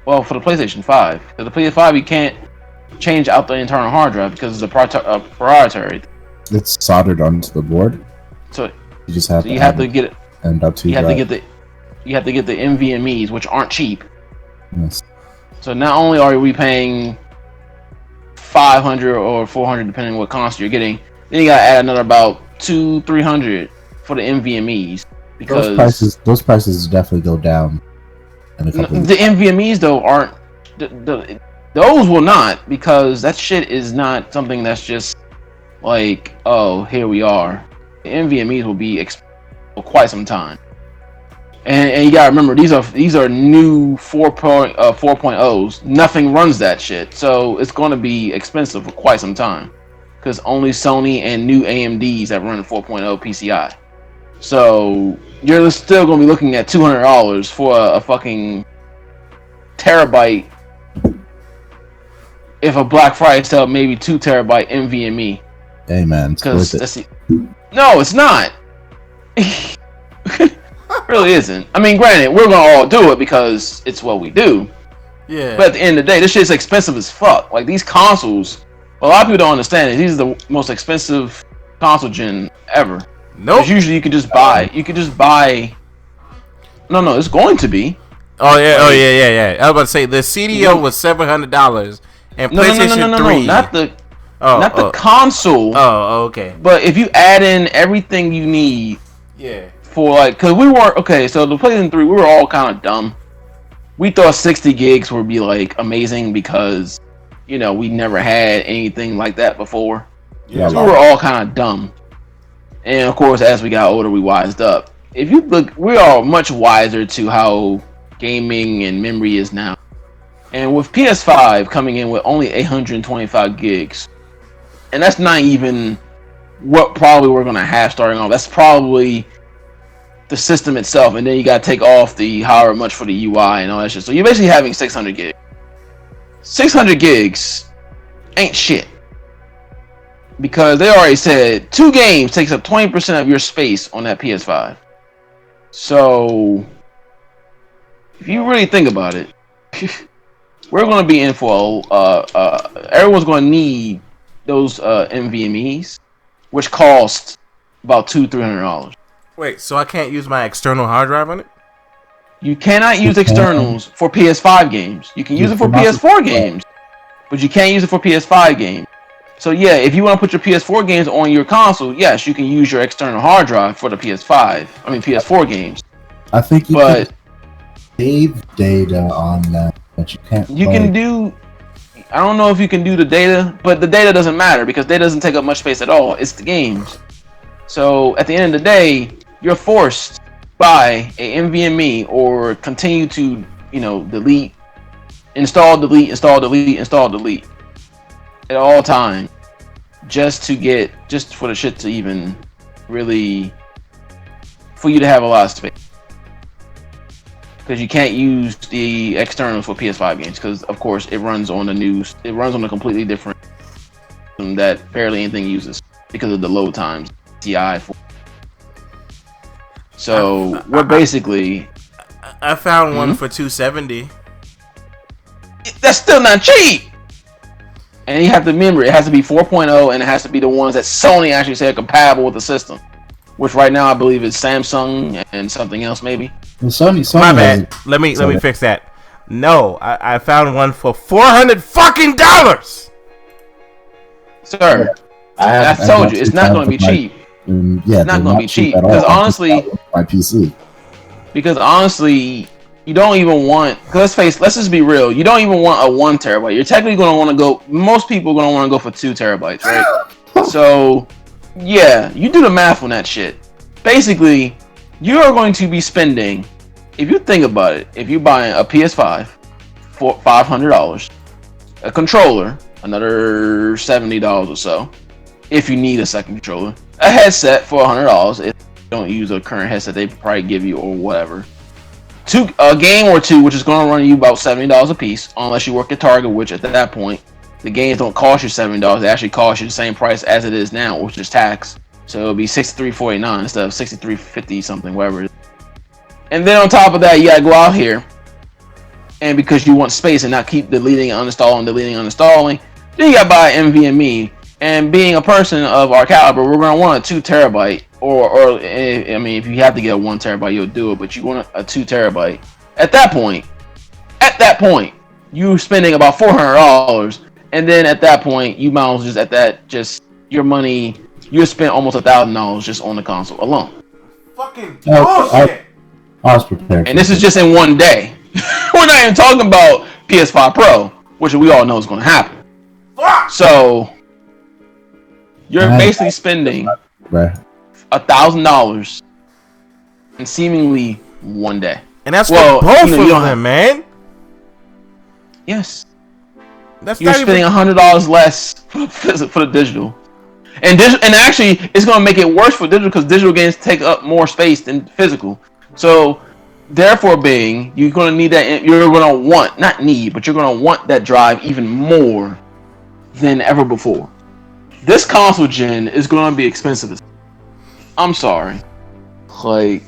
Well, for the PlayStation 5. For the PlayStation 5, you can't change out the internal hard drive because it's a proprietary. It's soldered onto the board. So you just have you have to get it. And up to you have to get the NVMe's, which aren't cheap. Yes. So not only are we paying $500 or $400 depending on what console you're getting, then you gotta add another about $200-$300 for the NVMe's because those prices definitely go down. in a couple of The NVMEs though aren't. Those will not, because that shit is not something that's just like, oh, here we are. The NVMEs will be for quite some time. And you gotta remember, these are new 4.0s. Nothing runs that shit, so it's going to be expensive for quite some time. Because only Sony and new AMDs that run 4.0 PCI. So you're still going to be looking at $200 for a fucking terabyte. If a Black Friday sale, maybe 2 terabyte NVMe. Hey man, it's worth it. No, it's not. Really isn't. I mean, granted, we're gonna all do it because it's what we do. Yeah. But at the end of the day, this shit's expensive as fuck. Like, these consoles, a lot of people don't understand it. These are the most expensive console gen ever. Nope. Usually you could just buy. No, it's going to be. Oh yeah. I was about to say the CDO was $700 and PlayStation 3. Not the console. Oh, okay. But if you add in everything you need. Yeah. For like, cause we were okay. So the PlayStation 3, we were all kind of dumb. We thought 60 gigs would be like amazing because, we never had anything like that before. Yeah, so we were all kind of dumb. And of course, as we got older, we wised up. If you look, we are much wiser to how gaming and memory is now. And with PS5 coming in with only 825 gigs, and that's not even what probably we're gonna have starting off. That's probably the system itself, and then you gotta take off the however much for the UI and all that shit. So you're basically having 600 gigs. 600 gigs ain't shit. Because they already said 2 games takes up 20% of your space on that PS5. So if you really think about it, we're gonna be in for everyone's gonna need those NVMEs, which cost about $200-300. Wait, so I can't use my external hard drive on it? You cannot use externals for PS5 games. You can use it for PS4 games, but you can't use it for PS5 games. So yeah, if you want to put your PS4 games on your console, yes, you can use your external hard drive for the PS4 games. I think you can save data on that, but you can't. You can do. I don't know if you can do the data, but the data doesn't matter because data doesn't take up much space at all. It's the games. So at the end of the day, you're forced by a NVMe or continue to, delete, install, delete at all times, just for the shit to even really, for you to have a lot of space. Because you can't use the externals for PS5 games because, of course, it runs on a completely different system that barely anything uses because of the load times. So we're basically. I found one for $270. That's still not cheap. And you have to remember, it has to be 4.0, and it has to be the ones that Sony actually said compatible with the system. Which right now I believe is Samsung and something else maybe. Well, Sony My bad. Let me fix that. No, I found one for $400 fucking dollars. Sir, I told you it's not going to be cheap. It's not going to be cheap because honestly, my PC. Because honestly, you don't even want. Cause let's just be real. You don't even want a 1 terabyte. You're technically going to want to go. Most people are going to want to go for 2 terabytes, right? So, yeah, you do the math on that shit. Basically, you are going to be spending. If you think about it, if you buy a PS5 for $500, a controller another $70 or so, if you need a second controller. A headset for $100 if you don't use a current headset they probably give you or whatever. A game or two, which is going to run you about $70 a piece, unless you work at Target, which at that point, the games don't cost you $70. They actually cost you the same price as it is now, which is tax. So it'll be $63.49 instead of $63.50 something, whatever it is. And then on top of that, you gotta go out here, and because you want space and not keep deleting and uninstalling, then you gotta buy an NVMe. And being a person of our caliber, we're gonna want a 2 terabyte, or I mean, if you have to get a 1 terabyte, you'll do it. But you want a 2 terabyte. At that point, you're spending about $400, and then at that point, you might as well just your money. You spent almost $1,000 just on the console alone. Fucking bullshit. I was prepared. And this is just in one day. We're not even talking about PS5 Pro, which we all know is going to happen. So you're basically spending $1,000 in seemingly one day. And that's for both of them, man. Yes. That's you're spending $100 less for the digital. And actually, it's going to make it worse for digital because digital games take up more space than physical. So, therefore being, you're going to need that. You're going to want, not need, but you're going to want that drive even more than ever before. This console gen is going to be expensive. I'm sorry. Like,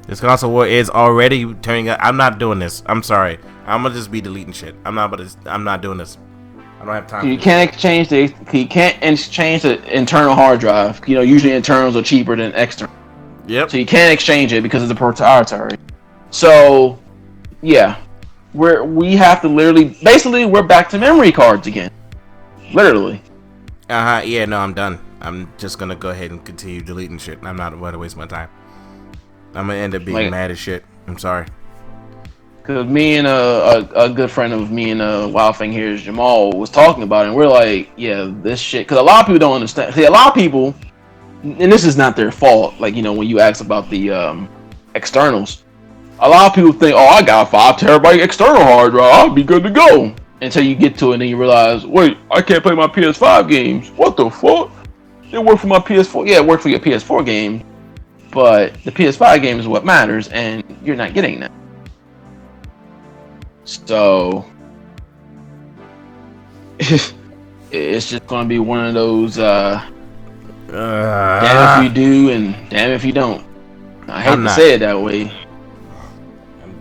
this console war is already turning up. I'm not doing this. I'm sorry. I'm gonna just be deleting shit. I'm not doing this. I don't have time. You can't exchange the internal hard drive. You know, usually internals are cheaper than external. Yep. So you can't exchange it because it's a proprietary. So, yeah, we have to basically we're back to memory cards again. Literally. Yeah. No, I'm done. I'm just gonna go ahead and continue deleting shit. I'm not going to waste my time. I'm gonna end up being mad as shit. I'm sorry. Because me and a good friend of me and Wild Thing here, Jamal, was talking about it, and we're like, yeah, this shit. Because a lot of people don't understand. See, a lot of people, and this is not their fault. Like, you know, when you ask about the externals, a lot of people think, oh, I got a 5 terabyte external hard drive, I'll be good to go. Until you get to it and you realize, wait, I can't play my PS5 games. What the fuck? It worked for my PS4. Yeah, it worked for your PS4 game, but the PS5 game is what matters, and you're not getting that. So it's just gonna be one of those damn if you do and damn if you don't. I hate to say it that way.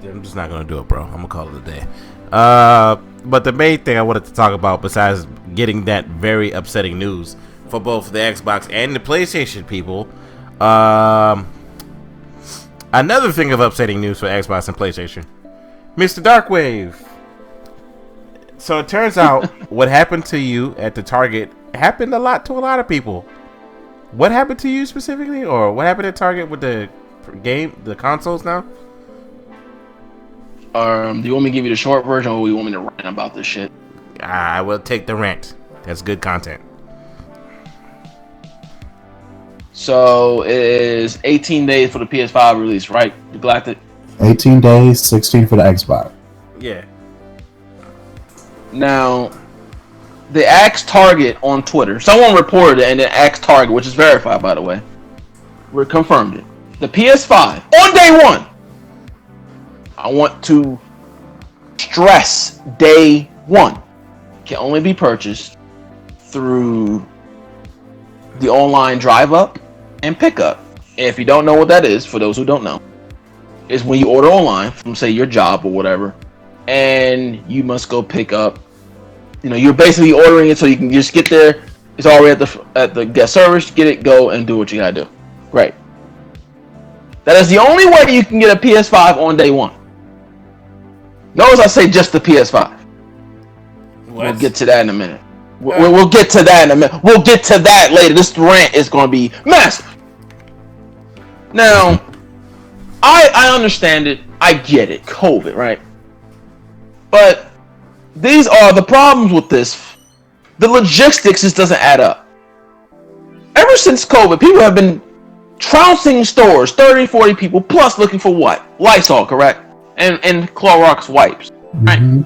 I'm just not gonna do it, bro. I'm gonna call it a day. But the main thing I wanted to talk about, besides getting that very upsetting news for both the Xbox and the PlayStation people, another thing of upsetting news for Xbox and PlayStation. Mr. Darkwave. So it turns out what happened to you at the Target happened a lot to a lot of people. What happened to you specifically, or what happened at Target with the consoles now? Do you want me to give you the short version, or do you want me to rant about this shit? I will take the rant. That's good content. So it is 18 days for the PS5 release, right? The Galactic. 18 days, 16 for the Xbox. Yeah. Now, they asked Target on Twitter. Someone reported it and then asked Target, which is verified, by the way. We confirmed it. The PS5, on day one. I want to stress day one. Can only be purchased through the online drive up and pickup. And if you don't know what that is, for those who don't know, is when you order online from, say, your job or whatever, and you must go pick up. You know, you're basically ordering it so you can just get there. It's already at the guest service. Get it, go, and do what you gotta do. Great. That is the only way you can get a PS5 on day one. Notice I say just the PS5. What? We'll get to that in a minute. We'll get to that in a minute. We'll get to that later. This rant is going to be massive. Now, I understand it. I get it. COVID, right? But these are the problems with this. The logistics just doesn't add up. Ever since COVID, people have been trouncing stores, 30, 40 people, plus looking for what? Lysol, correct? And Clorox wipes, right? Mm-hmm.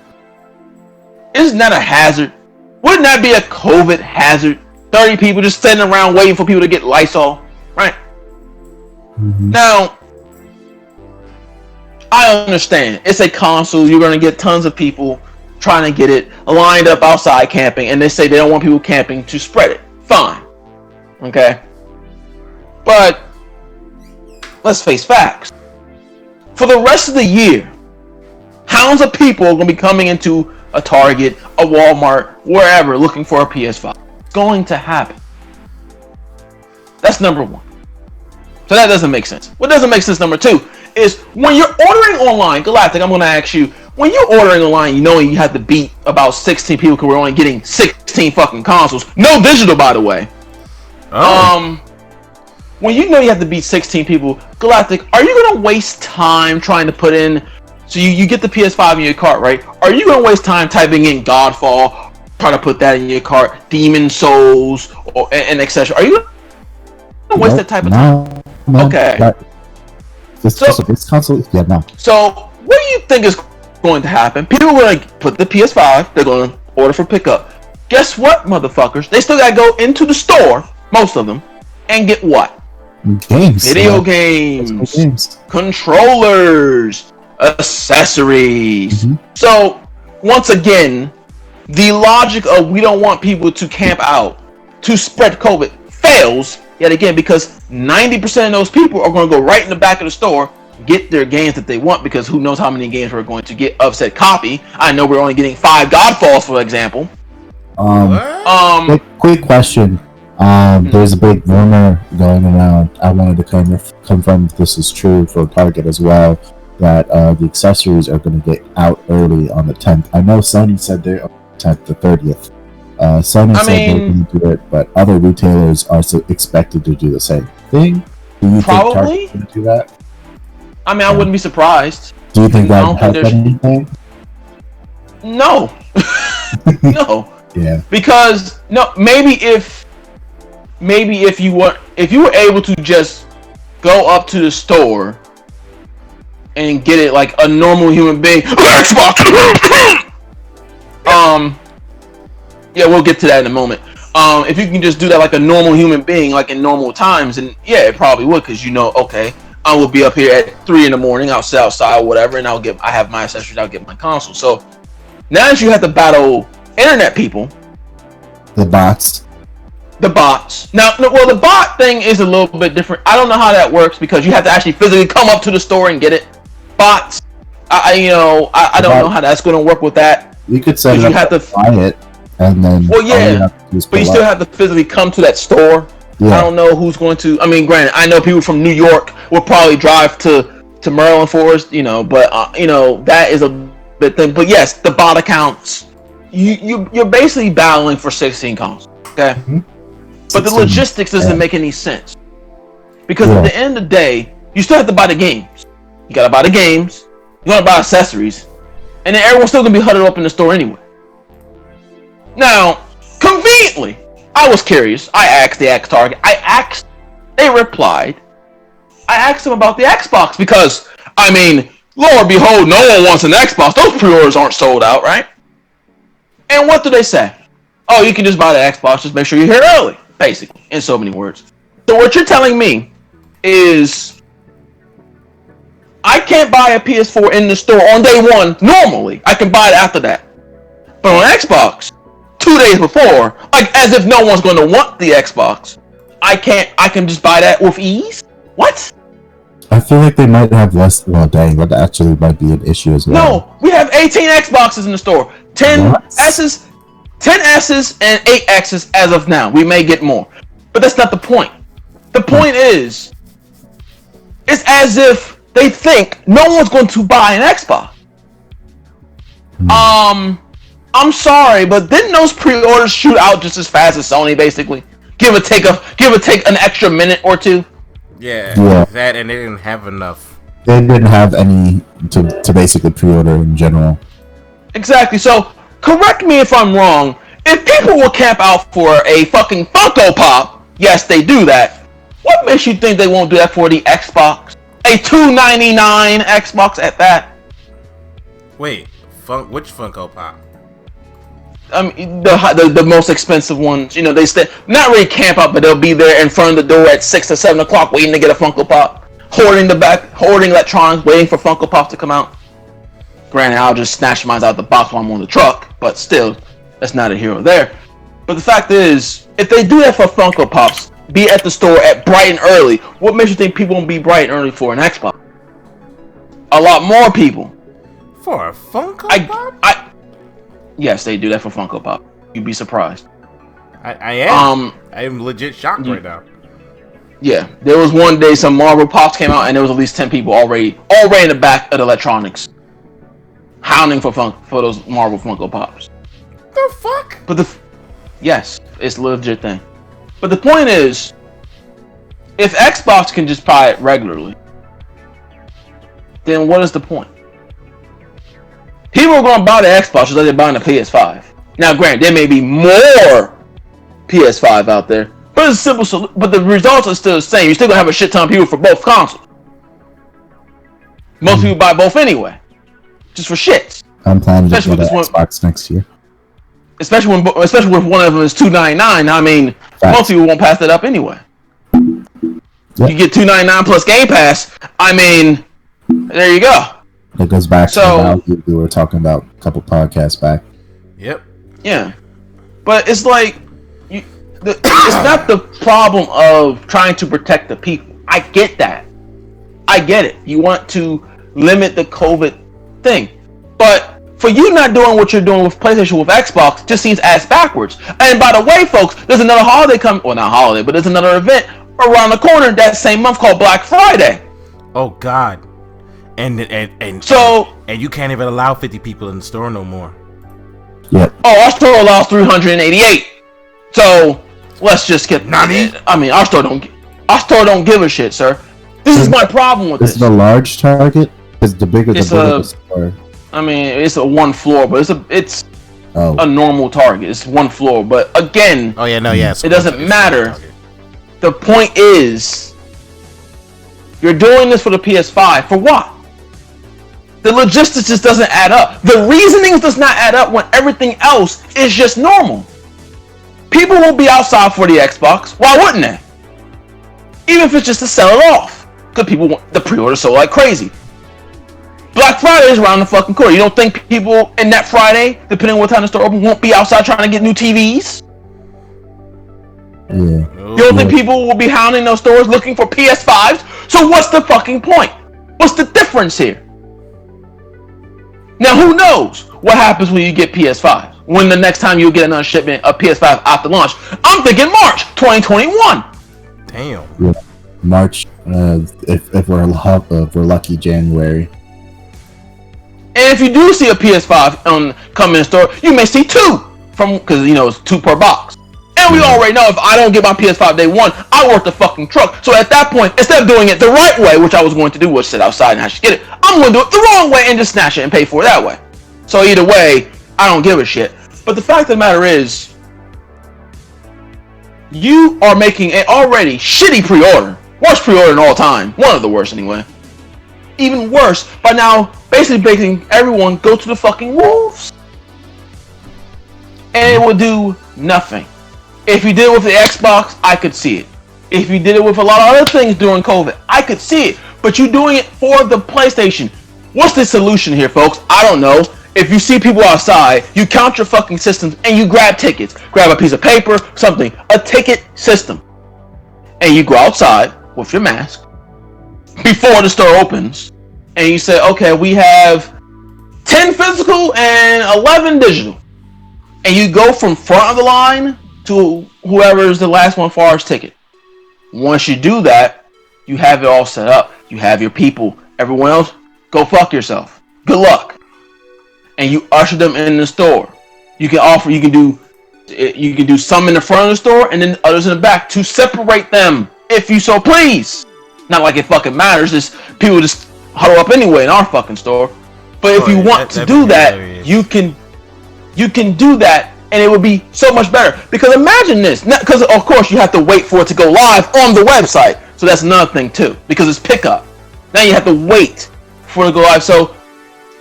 Isn't that a hazard? Wouldn't that be a COVID hazard? 30 people just sitting around waiting for people to get Lysol, right? Mm-hmm. Now, I understand. It's a console. You're going to get tons of people trying to get it lined up outside camping, and they say they don't want people camping to spread it. Fine. Okay? But let's face facts. For the rest of the year, hounds of people are going to be coming into a Target, a Walmart, wherever, looking for a PS5. It's going to happen. That's number one. So that doesn't make sense. What doesn't make sense, number two, is when you're ordering online, Galactic, I'm going to ask you, when you're ordering online, you know you have to beat about 16 people because we're only getting 16 fucking consoles. No digital, by the way. Oh. When you know you have to beat 16 people, Galactic, are you going to waste time trying to put in So you get the PS5 in your cart, right? Are you gonna waste time typing in Godfall, try to put that in your cart, Demon Souls, and etc.? Are you gonna waste that type of time? No, okay. This console, yeah, no. So what do you think is going to happen? People are gonna put the PS5. They're gonna order for pickup. Guess what, motherfuckers? They still gotta go into the store, most of them, and get what? Games. Video games, controllers, accessories. So, once again, the logic of we don't want people to camp out to spread COVID fails yet again, because 90% of those people are going to go right in the back of the store, get their games that they want, because who knows how many games we're going to get of said copy. I know we're only getting 5 Godfalls, for example. Quick question. There's a big rumor going around. I wanted to kind of confirm if this is true for Target as well, that the accessories are going to get out early on the 10th. I know Sony said they're on the 10th, the 30th. Sony said they're going to do it, but other retailers are expected to do the same thing. Do you think Target's going to do that? I mean, I wouldn't be surprised. Do you think that would help anything? No. No. Yeah. Because maybe if you were able to just go up to the store and get it like a normal human being. Xbox. Yeah, we'll get to that in a moment. If you can just do that like a normal human being, like in normal times, and yeah, it probably would, because okay, I will be up here at 3 a.m. I'll sit outside, whatever, and I have my accessories, I'll get my console. So now that you have to battle internet people, the bots. Now, well, the bot thing is a little bit different. I don't know how that works, because you have to actually physically come up to the store and get it. Bots, I don't know how that's going to work with that. You could say you have to buy it, and then but you still have to physically come to that store. Yeah. I don't know who's going to. I mean, granted, I know people from New York will probably drive to Maryland for us, but that is a bit thing. But yes, the bot accounts, you're basically battling for 16 consoles. Okay. Mm-hmm. But the logistics doesn't make any sense, because at the end of the day, you still have to buy the games. You gotta buy the games. You gotta buy accessories, and then everyone's still gonna be huddled up in the store anyway. Now, conveniently, I was curious. I asked Target. They replied. I asked them about the Xbox, because I mean, lo and behold, no one wants an Xbox. Those pre-orders aren't sold out, right? And what do they say? Oh, you can just buy the Xbox. Just make sure you're here early. Basically, in so many words. So what you're telling me is I can't buy a PS4 in the store on day one. Normally, I can buy it after that. But on Xbox, 2 days before, like as if no one's going to want the Xbox, I can just buy that with ease? What? I feel like they might have less. Well, dang, that actually might be an issue as well. No, we have 18 Xboxes in the store. 10 S's. 10 S's and 8 X's as of now. We may get more. But that's not the point. The point is, it's as if they think no one's going to buy an Xbox. I'm sorry, but didn't those pre-orders shoot out just as fast as Sony, basically? Give or take an extra minute or two? Yeah. That, and they didn't have enough. They didn't have any to basically pre-order in general. Exactly. So, correct me if I'm wrong. If people will camp out for a fucking Funko Pop, yes, they do that. What makes you think they won't do that for the Xbox? A $299 Xbox at that? Wait, which Funko Pop? The most expensive ones. They stay not really camp out, but they'll be there in front of the door at 6 or 7 o'clock, waiting to get a Funko Pop, hoarding electronics, waiting for Funko Pop to come out. Granted, I'll just snatch mine out the box while I'm on the truck, but still, that's not a hero there. But the fact is, if they do that for Funko Pops, be at the store at bright and early, what makes you think people won't be bright and early for an Xbox? A lot more people. For a Funko Pop? Yes, they do that for Funko Pop. You'd be surprised. I am. I am legit shocked right now. Yeah, there was one day some Marvel Pops came out, and there was at least 10 people already in the back of the electronics, hounding for those Marvel Funko Pops. The fuck? But yes, it's a legit thing. But the point is, if Xbox can just buy it regularly, then what is the point? People are going to buy the Xbox just like they're buying the PS5. Now, granted, there may be more PS5 out there, but it's simple. But the results are still the same. You're still going to have a shit ton of people for both consoles. Most people buy both anyway, just for shits. I'm planning to get an Xbox next year. Especially when one of them is $299. I mean, most people won't pass that up anyway. Yep. You get $299 plus Game Pass. I mean, there you go. It goes back to the value we were talking about a couple podcasts back. Yep. Yeah, but it's like it's not the problem of trying to protect the people. I get that. I get it. You want to limit the COVID thing, but for you not doing what you're doing with PlayStation with Xbox just seems ass backwards. And by the way, folks, there's another holiday coming. Well, not holiday, but there's another event around the corner that same month called Black Friday. Oh God. And you can't even allow 50 people in the store no more. Yep. Oh, our store allows 388. So let's just get. Nani? I mean, our store don't give a shit, sir. This is my problem with this. Is it a large Target? Is the bigger the store? I mean, it's a one floor, but it's a normal Target. It's one floor, but again, it doesn't matter. The point is, you're doing this for the PS5 for what? The logistics just doesn't add up. The reasoning does not add up when everything else is just normal. People will be outside for the Xbox. Why wouldn't they? Even if it's just to sell it off. Because people want the pre-order so like crazy. Black Friday is around the fucking corner. You don't think people in that Friday, depending on what time the store open, won't be outside trying to get new TVs? Yeah. You don't think people will be hounding those stores looking for PS5s? So what's the fucking point? What's the difference here? Now, who knows what happens when you get PS5? When the next time you'll get another shipment of PS5 after launch? I'm thinking March 2021. Damn. Yeah. March, if we're lucky, January. And if you do see a PS5 come in the store, you may see two because it's 2 per box. And we already know if I don't get my PS5 day one, I work the fucking truck. So at that point, instead of doing it the right way, which I was going to do was sit outside and actually get it, I'm going to do it the wrong way and just snatch it and pay for it that way. So either way, I don't give a shit. But the fact of the matter is, you are making an already shitty pre-order. Worst pre-order in all time. One of the worst anyway. Even worse by now basically making everyone go to the fucking wolves. And it will do nothing. If you did it with the Xbox, I could see it. If you did it with a lot of other things during COVID, I could see it. But you're doing it for the PlayStation. What's the solution here, folks? I don't know. If you see people outside, you count your fucking systems and you grab tickets. Grab a piece of paper, something. A ticket system. And you go outside with your mask before the store opens. And you say, okay, we have 10 physical and 11 digital. And you go from front of the line to whoever's the last one for our ticket. Once you do that, you have it all set up. You have your people. Everyone else, go fuck yourself. Good luck. And you usher them in the store. You can do some in the front of the store and then others in the back to separate them, if you so please. Not like it fucking matters. Just people just huddle up anyway in our fucking store. But if you want to do that, you can do that. And it would be so much better. Because imagine this. Because, of course, you have to wait for it to go live on the website. So that's another thing, too. Because it's pickup. Now you have to wait for it to go live. So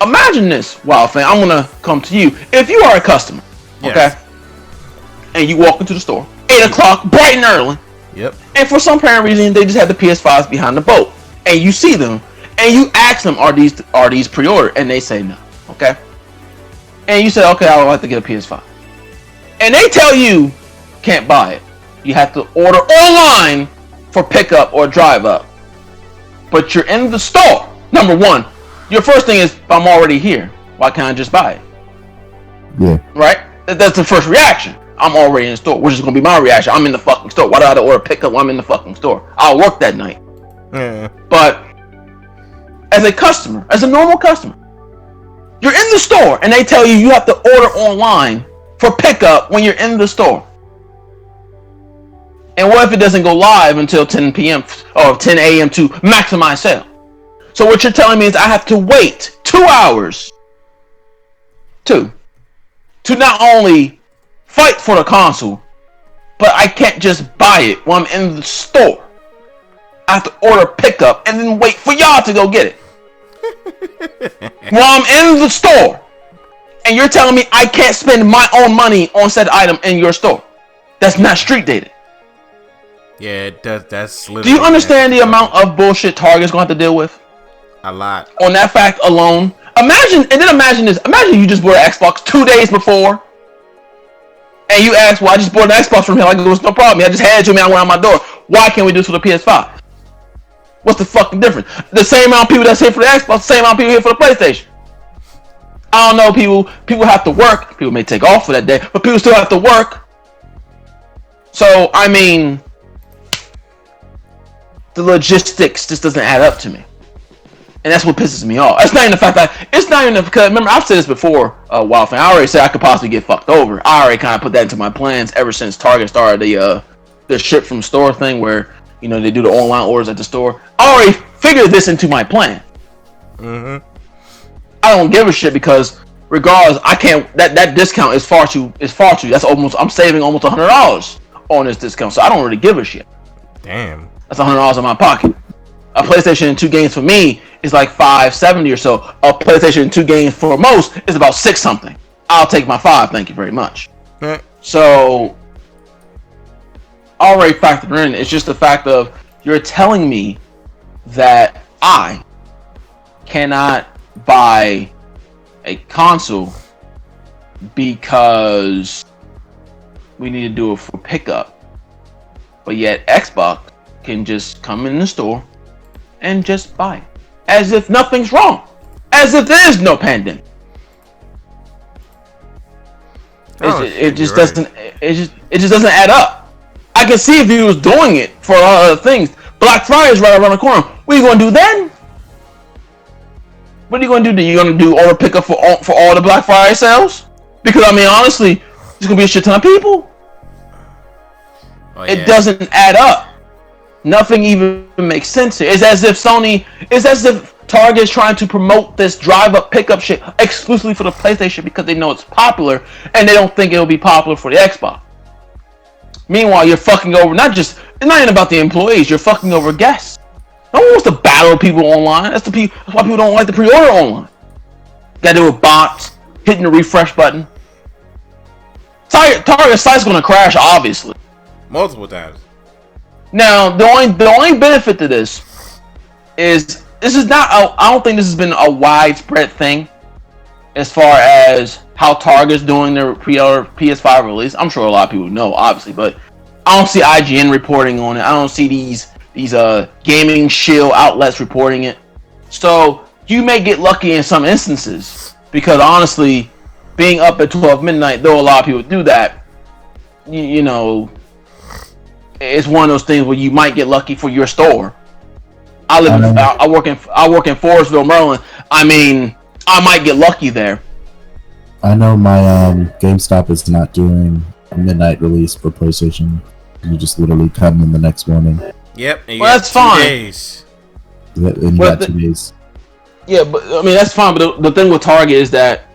imagine this, Wild Fan. I'm going to come to you. If you are a customer, okay? And you walk into the store, 8 o'clock, bright and early. Yep. And for some apparent reason, they just have the PS5s behind the boat. And you see them. And you ask them, are these pre-ordered? And they say no. Okay? And you say, okay, I would like to get a PS5. And they tell you can't buy it. You have to order online for pickup or drive up. But you're in the store. Number one, your first thing is, I'm already here. Why can't I just buy it? Yeah. Right? That's the first reaction. I'm already in the store, which is going to be my reaction. I'm in the fucking store. Why do I have to order pickup when I'm in the fucking store? I'll work that night. Yeah. But as a customer, as a normal customer, you're in the store and they tell you you have to order online for pickup when you're in the store. And what if it doesn't go live until 10 p.m. or 10 a.m. to maximize sale? So what you're telling me is I have to wait 2 hours Two, to not only fight for the console, but I can't just buy it while I'm in the store. I have to order pickup and then wait for y'all to go get it. While I'm in the store, and you're telling me I can't spend my own money on said item in your store. That's not street dated. Yeah, that's. Do you understand the amount of bullshit Target's going to have to deal with? A lot. On that fact alone. Imagine this. Imagine you just bought an Xbox 2 days before. And you ask, well, I just bought an Xbox from him. Like, it was no problem. I just had it to me. I went out my door. Why can't we do this for the PS5? What's the fucking difference? The same amount of people that's here for the Xbox, the same amount of people here for the PlayStation. I don't know, people have to work. People may take off for that day, but people still have to work. So, I mean, the logistics just doesn't add up to me. And that's what pisses me off. It's not even the fact that, because remember, I've said this before a while ago. I already said I could possibly get fucked over. I already kind of put that into my plans ever since Target started the ship from store thing where, you know, they do the online orders at the store. I already figured this into my plan. Mm-hmm. I don't give a shit because regardless, I can't, that discount is far too, that's almost, I'm saving almost $100 on this discount, so I don't really give a shit. Damn. That's $100 in my pocket. A PlayStation 2 games for me is like $570 or so. A PlayStation 2 game for most is about $6 something. I'll take my $5, thank you very much. So, already factored in, it's just the fact of you're telling me that I cannot buy a console because we need to do it for pickup, but yet Xbox can just come in the store and just buy it as if nothing's wrong, as if there is no pandemic. It just doesn't add up. I can see if he was doing it for other things. Black Friday is right around the corner. What are you going to do then? What are you going to do? Are you going to do order pickup for all the Black Friday sales? Because, I mean, honestly, there's going to be a shit ton of people. Oh, yeah. It doesn't add up. Nothing even makes sense here. It's as if Target's trying to promote this drive-up pickup shit exclusively for the PlayStation because they know it's popular and they don't think it'll be popular for the Xbox. Meanwhile, you're fucking over it's not even about the employees, you're fucking over guests. No one wants to battle people online. That's why people don't like to pre-order online. Gotta do with bots, hitting the refresh button. Target's site's gonna crash, obviously. Multiple times. Now, the only benefit to this is I don't think this has been a widespread thing as far as how Target's doing their pre-order PS5 release. I'm sure a lot of people know, obviously, but I don't see IGN reporting on it. I don't see these gaming shield outlets reporting it. So you may get lucky in some instances because honestly, being up at 12 midnight, though a lot of people do that, you know, it's one of those things where you might get lucky for your store. I work in Forestville, Maryland. I mean, I might get lucky there. I know my GameStop is not doing a midnight release for PlayStation. You just literally come in the next morning. Yep. Well, that's fine. 2 days. Yeah, and you got 2 days. Yeah, but I mean that's fine. But the thing with Target is that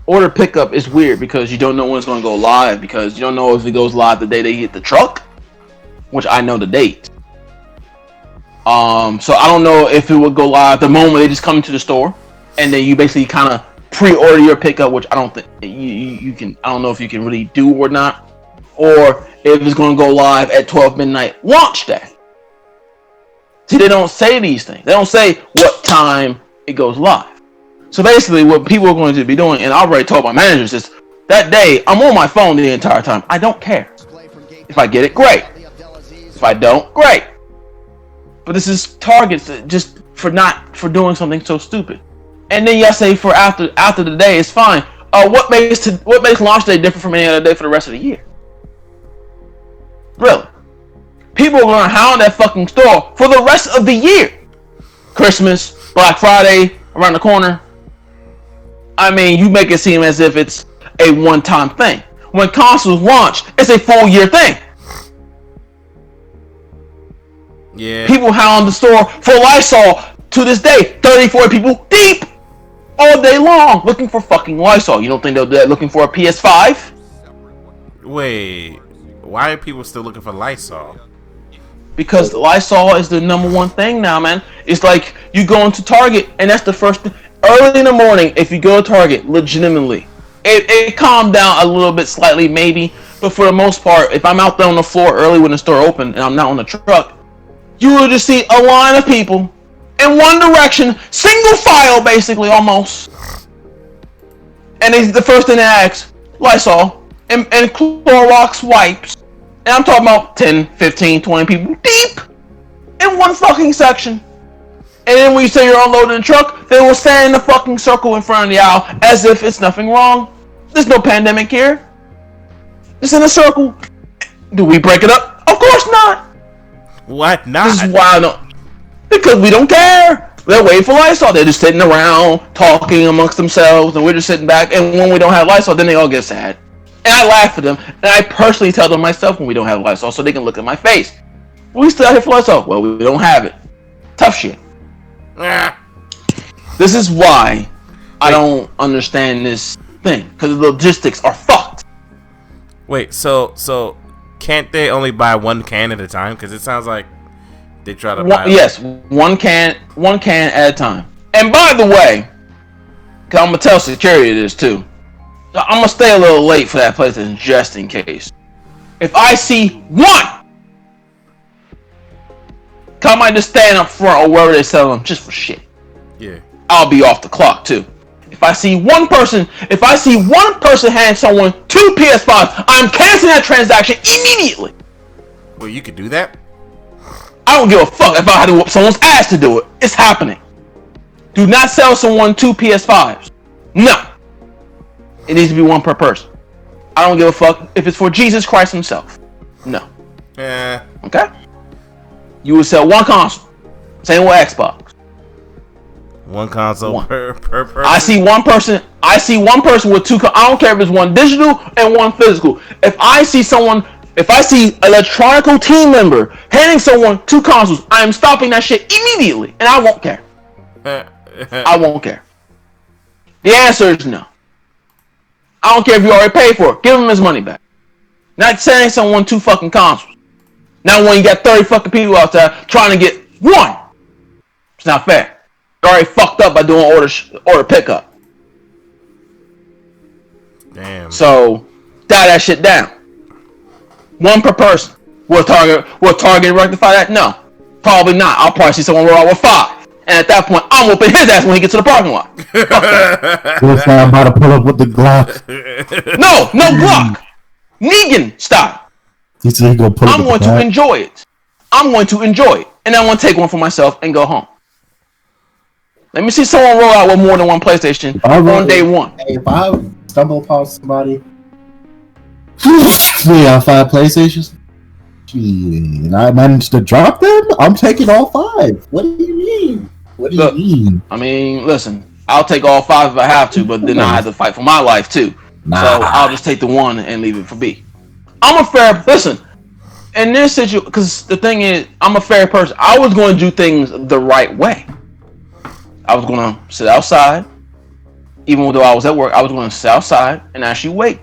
order pickup is weird because you don't know when it's going to go live because you don't know if it goes live the day they hit the truck, which I know the date. So I don't know if it would go live the moment they just come into the store, and then you basically kind of pre-order your pickup, which I don't think you can. I don't know if you can really do or not, or if it's going to go live at 12 midnight launch day. See, they don't say these things. They don't say what time it goes live. So basically, what people are going to be doing, and I already told my managers this, that day I'm on my phone the entire time. I don't care. If I get it, great. If I don't, great. But this is Target's just for doing something so stupid. And then you say for after the day, it's fine. What makes launch day different from any other day for the rest of the year? Really? People are going to hound that fucking store for the rest of the year. Christmas, Black Friday, around the corner. I mean, you make it seem as if it's a one-time thing. When consoles launch, it's a full year thing. Yeah. People hound the store for Lysol to this day. 30, 40 people deep all day long looking for fucking Lysol. You don't think they'll do that looking for a PS5? Wait, why are people still looking for Lysol? Because Lysol is the number one thing now, man. It's like you go into Target, and that's the first thing. Early in the morning, if you go to Target, legitimately, it calmed down a little bit slightly, maybe. But for the most part, if I'm out there on the floor early when the store open, and I'm not on the truck, you will just see a line of people in one direction, single file, basically, almost. And the first thing they ask, Lysol and Clorox wipes. And I'm talking about 10, 15, 20 people deep in one fucking section. And then when you say you're unloading the truck, they will stand in the fucking circle in front of the aisle as if it's nothing wrong. There's no pandemic here. It's in a circle. Do we break it up? Of course not. What not? This is why I don't. Because we don't care. They're waiting for Lysol. They're just sitting around talking amongst themselves, and we're just sitting back. And when we don't have Lysol, then they all get sad. And I laugh at them, and I personally tell them myself when we don't have Lysol, so they can look at my face. We still out here for Lysol. Well, we don't have it. Tough shit. This is why I don't understand this thing, because the logistics are fucked. Wait, so can't they only buy one can at a time? Because it sounds like they try to buy. Yes, one can at a time. And by the way, because I'm gonna tell security this too. I'm gonna stay a little late for that PlayStation just in case. If I see one, I might just stand up front or wherever they sell them just for shit. Yeah. I'll be off the clock too. If I see one person hand someone 2 PS5s, I'm canceling that transaction immediately. Well, you could do that. I don't give a fuck if I had to whoop someone's ass to do it. It's happening. Do not sell someone 2 PS5s. No. It needs to be one per person. I don't give a fuck if it's for Jesus Christ himself. No. Okay? You would sell one console. Same with Xbox. One console per person. I see one person with 2 I don't care if it's one digital and one physical. If I see electronical team member handing someone 2 consoles, I am stopping that shit immediately, and I won't care. I won't care. The answer is no. I don't care if you already paid for it. Give him his money back. Not sending someone 2 fucking consoles. Now when you got 30 fucking people out there trying to get one, it's not fair. You're already fucked up by doing order pickup. Damn. So dial that shit down. One per person. Will Target rectify that? No, probably not. I'll probably see someone roll out with 5, and at that point, I'm whooping his ass when he gets to the parking lot. I'm about to pull up with the Glock. No Glock. Negan style. He said he gonna pull up. I'm going to enjoy it. I'm going to enjoy it, and I'm going to take one for myself and go home. Let me see someone roll out with more than one PlayStation on day one. Hey, if I stumble upon somebody, we got 5 PlayStations. Gee, and I managed to drop them. I'm taking all 5. What do you mean? What do you mean? I mean, listen. I'll take all 5 if I have to, but then I have to fight for my life too. Nah. So I'll just take the one and leave it for B. Listen. In this situation, because the thing is, I'm a fair person. I was going to do things the right way. I was going to sit outside, even though I was at work. I was going to sit outside and actually wait.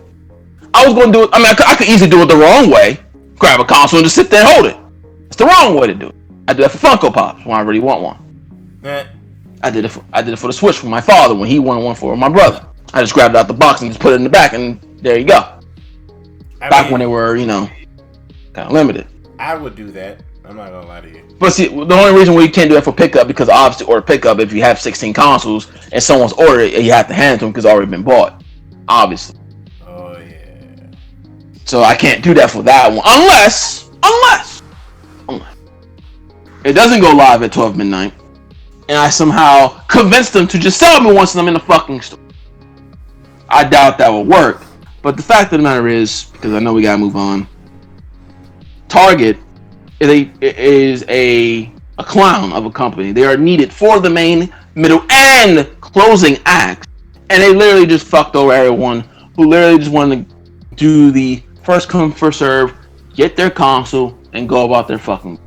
I was going to do it. I mean, I could easily do it the wrong way. Grab a console and just sit there and hold it. It's the wrong way to do it. I do that for Funko Pops when I really want one. I did it for the Switch for my father when he wanted one for my brother. I just grabbed it out the box and just put it in the back, and there you go. Back when they were, kind of limited. I would do that. I'm not gonna lie to you. But see, the only reason we can't do that for pickup, because obviously order pickup, if you have 16 consoles and someone's ordered it, you have to hand it to them because it's already been bought. Obviously. Oh yeah. So I can't do that for that one, unless it doesn't go live at 12 midnight, and I somehow convince them to just sell me once I'm in the fucking store. I doubt that will work. But the fact of the matter is, because I know we gotta move on, Target is a clown of a company. They are needed for the main, middle, and closing acts, and they literally just fucked over everyone who literally just wanted to do the first come first serve, get their console, and go about their fucking.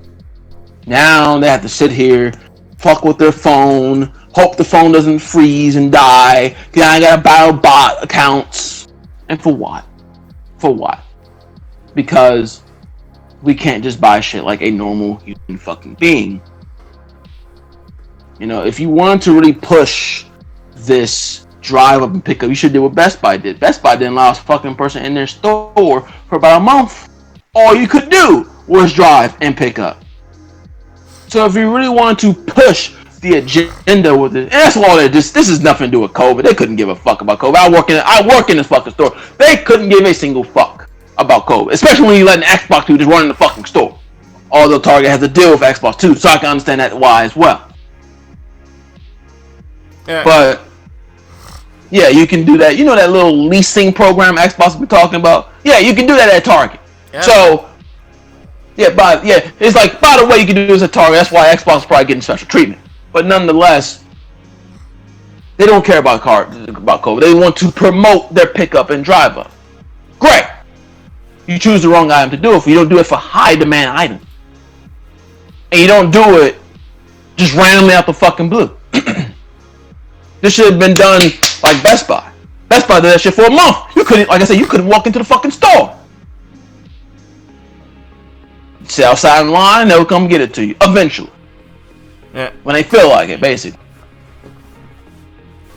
Now they have to sit here, fuck with their phone, Hope the phone doesn't freeze and die. Then I gotta buy bot accounts. And for what? For what? Because we can't just buy shit like a normal human fucking being. You know, if you wanted to really push this drive up and pick up, you should do what Best Buy did. Best Buy didn't allow a fucking person in their store for about a month. All you could do was drive and pick up. So if you really wanted to push the agenda with it, and that's all it is. This is nothing to do with COVID. They couldn't give a fuck about COVID. I work in this fucking store. They couldn't give a single fuck about COVID, especially when you let an Xbox 2 just run in the fucking store. Although Target has to deal with Xbox 2, so I can understand that why as well. Yeah. But yeah, you can do that. You know that little leasing program Xbox been talking about? Yeah, you can do that at Target. Yeah. So it's like, by the way, you can do this at Target. That's why Xbox is probably getting special treatment. But nonetheless, they don't care about COVID. They want to promote their pickup and drive up. Great. You choose the wrong item to do it for. You don't do it for high demand items. And you don't do it just randomly out the fucking blue. This should have been done like Best Buy. Best Buy did that shit for a month. You couldn't, like I said, you couldn't walk into the fucking store. Sit outside in line, they'll come get it to you eventually. Yeah. When they feel like it, basically.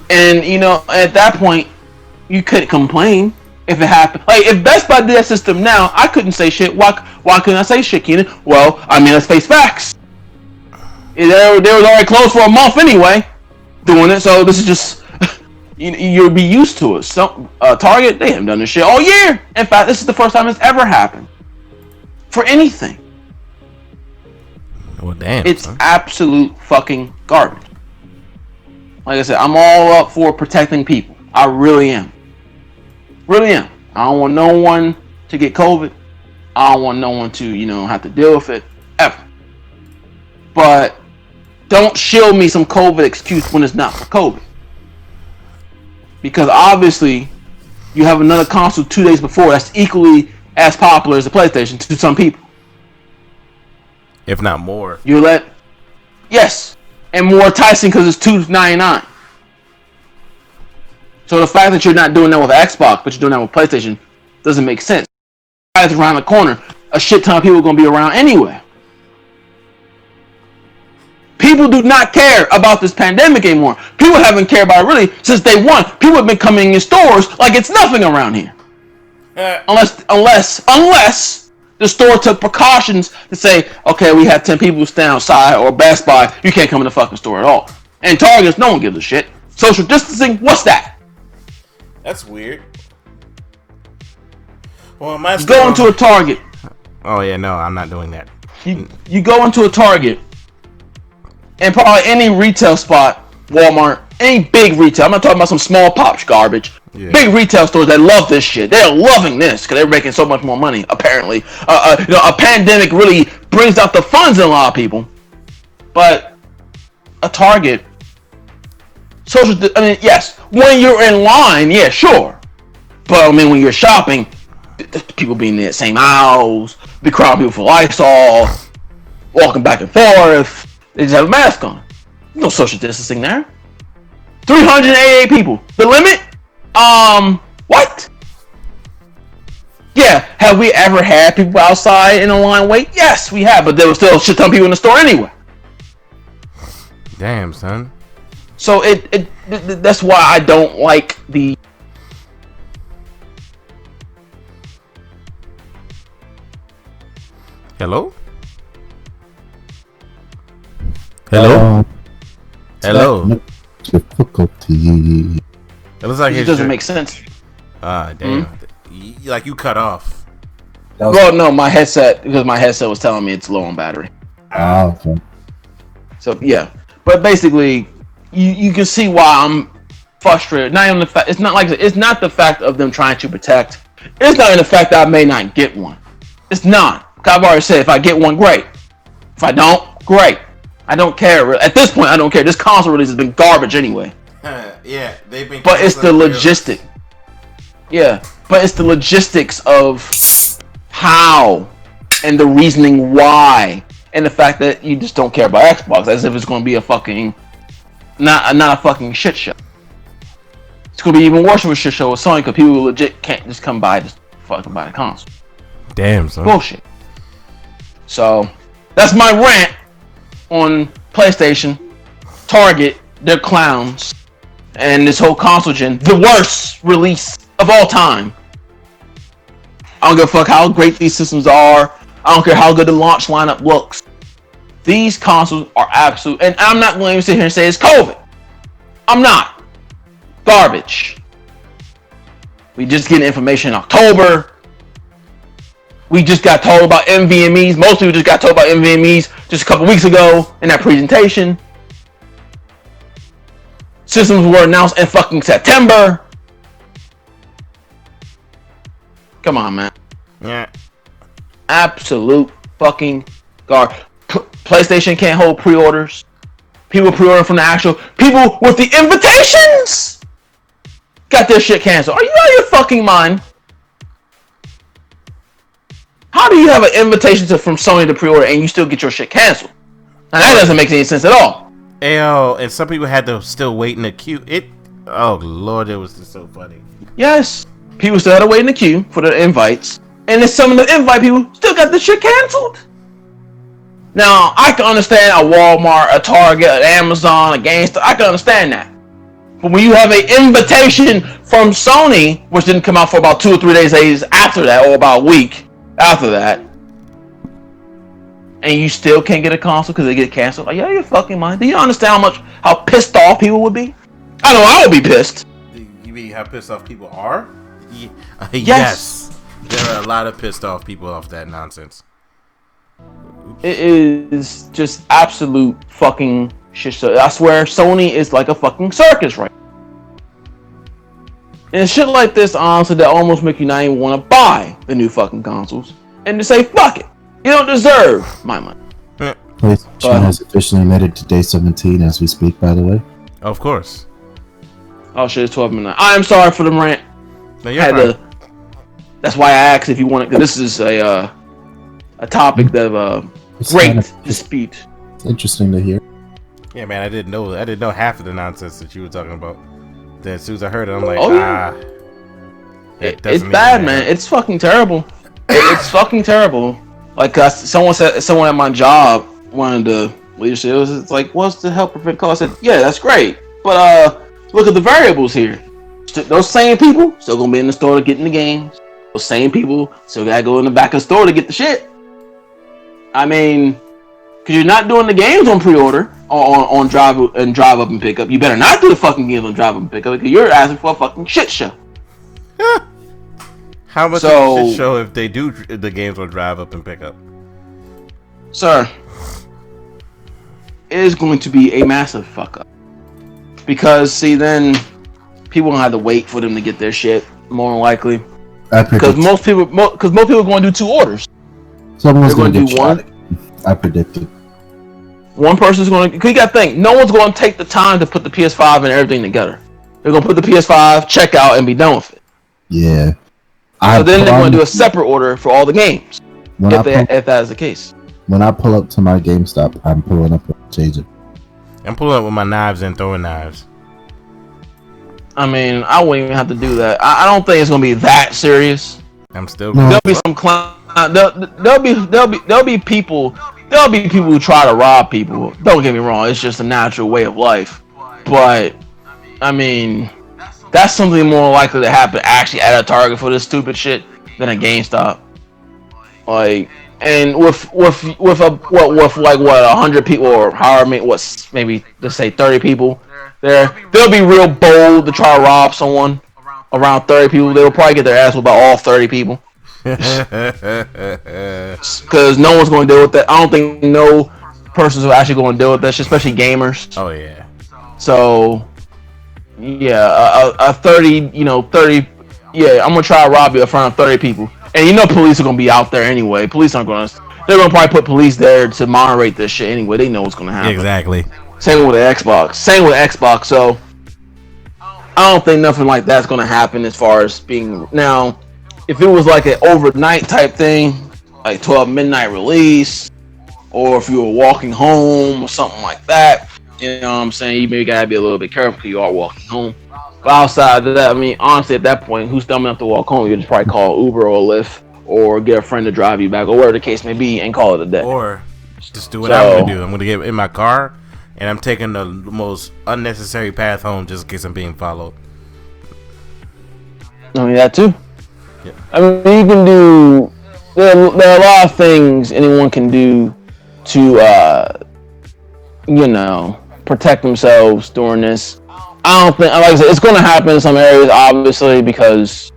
And you know, at that point, you couldn't complain if it happened. Like if Best Buy did that system now, I couldn't say shit. Why couldn't I say shit, Keenan? Well, I mean, let's face facts. They was already closed for a month anyway, doing it. So this is just you'll be used to it. So Target, they haven't done this shit all year. In fact, this is the first time it's ever happened for anything. Well, damn. It's absolute fucking garbage. Like I said, I'm all up for protecting people. I really am. Really am. I don't want no one to get COVID. I don't want no one to, have to deal with it ever. But don't shield me some COVID excuse when it's not for COVID. Because obviously, you have another console 2 days before that's equally as popular as the PlayStation to some people. If not more. Yes, and more enticing because it's $2.99. So the fact that you're not doing that with Xbox, but you're doing that with PlayStation, doesn't make sense. It's around the corner. A shit ton of people are going to be around anyway. People do not care about this pandemic anymore. People haven't cared about it really since day one. People have been coming in stores like it's nothing around here. Unless the store took precautions to say, okay, we have 10 people stand outside, or Best Buy, you can't come in the fucking store at all. And Target, no one gives a shit. Social distancing, what's that? That's weird. Well, my you go into a Target. Oh yeah, no, I'm not doing that. You go into a Target, and probably any retail spot, Walmart, any big retail. I'm not talking about some small pops garbage. Yeah. Big retail stores that love this shit. They're loving this because they're making so much more money. Apparently, a pandemic really brings out the funds in a lot of people. But a Target, yes, when you're in line, yeah, sure. But I mean, when you're shopping, people be in the same aisles, be crowding people for Lysol, walking back and forth. They just have a mask on. No social distancing there. 388 people. The limit? What? Yeah, have we ever had people outside in a line wait? Yes, we have, but there was still a shit ton of people in the store anyway. Damn, son. So that's why I don't like the... Hello? Hello? Hello? Difficulty. It looks like it doesn't make sense. Damn. Like you cut off. Well, no, my headset was telling me it's low on battery. Okay. So yeah, but basically, you can see why I'm frustrated. Not even the fact. It's not the fact of them trying to protect. It's not even the fact that I may not get one. It's not. I've already said if I get one, great. If I don't, great. I don't care. At this point, I don't care. This console release has been garbage anyway. Yeah, they've been. But it's the logistic. Yeah, but it's the logistics of how and the reasoning why, and the fact that you just don't care about Xbox, as if it's going to be a fucking not a fucking shit show. It's gonna be even worse of a shit show with Sony because people legit can't just come by just fucking buy the console. Damn, son. Bullshit. So that's my rant on PlayStation, Target, they're clowns, and this whole console gen, the worst release of all time. I don't give a fuck how great these systems are. I don't care how good the launch lineup looks. These consoles are absolute, and I'm not going to sit here and say it's COVID. I'm not. Garbage. We just getting information in October. We just got told about NVMEs. Most people just got told about NVMEs just a couple weeks ago in that presentation. Systems were announced in fucking September. Come on, man. Yeah. Absolute fucking garbage. PlayStation can't hold pre-orders. People pre-order from the actual people with the invitations. Got their shit canceled. Are you out of your fucking mind? How do you have an invitation from Sony to pre-order and you still get your shit canceled? Now that doesn't make any sense at all. Ayo, and some people had to still wait in the queue. Oh lord, it was just so funny. Yes, people still had to wait in the queue for the invites, and then some of the invite people still got the shit canceled. Now I can understand a Walmart, a Target, an Amazon, a GameStop. I can understand that. But when you have an invitation from Sony, which didn't come out for about 2 or 3 days after that, or about a week after that, and you still can't get a console because they get canceled, like, yeah, you're fucking mind. Do you understand how pissed off people would be? I know I would be pissed. You mean how pissed off people are? Yes. There are a lot of pissed off people off that nonsense. Oops. It is just absolute fucking shit show. I swear, Sony is like a fucking circus right now. And shit like this, honestly, that almost make you not even want to buy the new fucking consoles and to say, fuck it. You don't deserve my money. PlayStation has officially made it to day 17 as we speak, by the way. Of course. Oh shit, it's 12 midnight. I am sorry for the rant. No, you're fine. That's why I asked if you want it, because this is a topic of great dispute. It's interesting to hear. Yeah, man, I didn't know half of the nonsense that you were talking about. Then as soon as I heard it, I'm like, It's bad, man. It's fucking terrible. It's fucking terrible. Like someone at my job, one of the leadership, it's like, what's to help prevent costs? I said, yeah, that's great, but look at the variables here. Those same people still gonna be in the store to get in the games. Those same people still gotta go in the back of the store to get the shit. I mean, because you're not doing the games on pre-order on drive up and pick up. You better not do the fucking games on drive up and pick up because you're asking for a fucking shit show. How much of a shit show if they do the games on drive up and pick up? Sir, it is going to be a massive fuck up. Because, see, then people gonna have to wait for them to get their shit, more than likely. Because most people are going to do 2 orders. Someone's going to do one. I predicted. One person's going to... Because you got to think, no one's going to take the time to put the PS5 and everything together. They're going to put the PS5, check out, and be done with it. Yeah. So then they're going to do a separate order for all the games. If that is the case. When I pull up to my GameStop, I'm pulling up a changer. I'm pulling up with my knives and throwing knives. I mean, I wouldn't even have to do that. I don't think it's going to be that serious. I'm still... There'll be some clown... There'll be people who try to rob people. Don't get me wrong, it's just a natural way of life. But I mean, that's something more likely to happen actually at a Target for this stupid shit than a GameStop. Like, and with 100 people or however many, maybe let's say 30 people there, they'll be real bold to try to rob someone. Around 30 people, they'll probably get their ass with about all 30 people. Because no one's going to deal with that. I don't think no persons are actually going to deal with that shit, especially gamers. Oh yeah. So yeah, a 30, 30. Yeah, I'm gonna try to rob you in front of 30 people, and police are gonna be out there anyway. Police aren't gonna. They're gonna probably put police there to moderate this shit anyway. They know what's gonna happen. Exactly. Same with the Xbox. So I don't think nothing like that's gonna happen as far as being now. If it was like an overnight type thing, like 12 midnight release, or if you were walking home or something like that, You know what I'm saying? You maybe gotta be a little bit careful because you are walking home. But outside of that, I mean, honestly, at that point, who's dumb enough to walk home? You just probably call Uber or Lyft or get a friend to drive you back or whatever the case may be and call it a day. Or just do what I'm gonna do. I'm gonna get in my car and I'm taking the most unnecessary path home just in case I'm being followed. I mean, that too. Yeah. I mean, you can do. There are a lot of things anyone can do to, protect themselves during this. I don't think, like I said, it's going to happen in some areas, obviously, because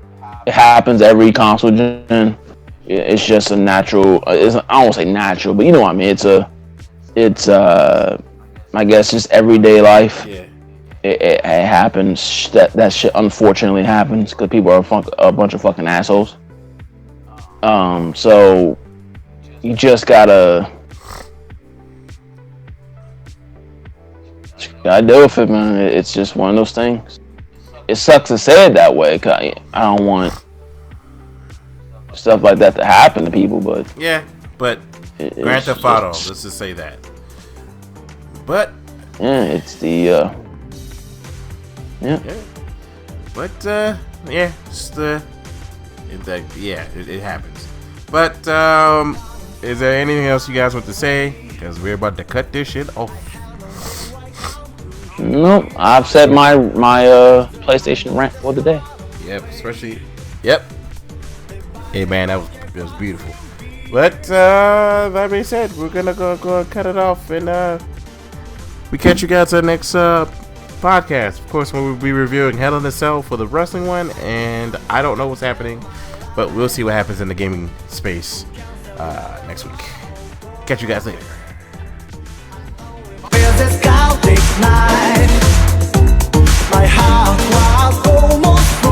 it happens every console gen. It's just a natural. I don't want to say natural, but you know what I mean. It's I guess just everyday life. Yeah. It happens. That shit unfortunately happens because people are a bunch of fucking assholes. So you just gotta deal with it, man. It's just one of those things. It sucks to say it that way, 'cause I don't want stuff like that to happen to people, but yeah, but Grand Theft Auto, let's just say that. But yeah, it's the yeah. But yeah, just it happens. But is there anything else you guys want to say? Because we're about to cut this shit off. Nope, I've said my PlayStation rant for the day. Yep, especially. Yep. Hey man, that was beautiful. But that being said, we're gonna go and cut it off, and we catch you guys at the next podcast. Of course, we'll be reviewing Hell in a Cell for the wrestling one, and I don't know what's happening, but we'll see what happens in the gaming space next week. Catch you guys later. My heart was almost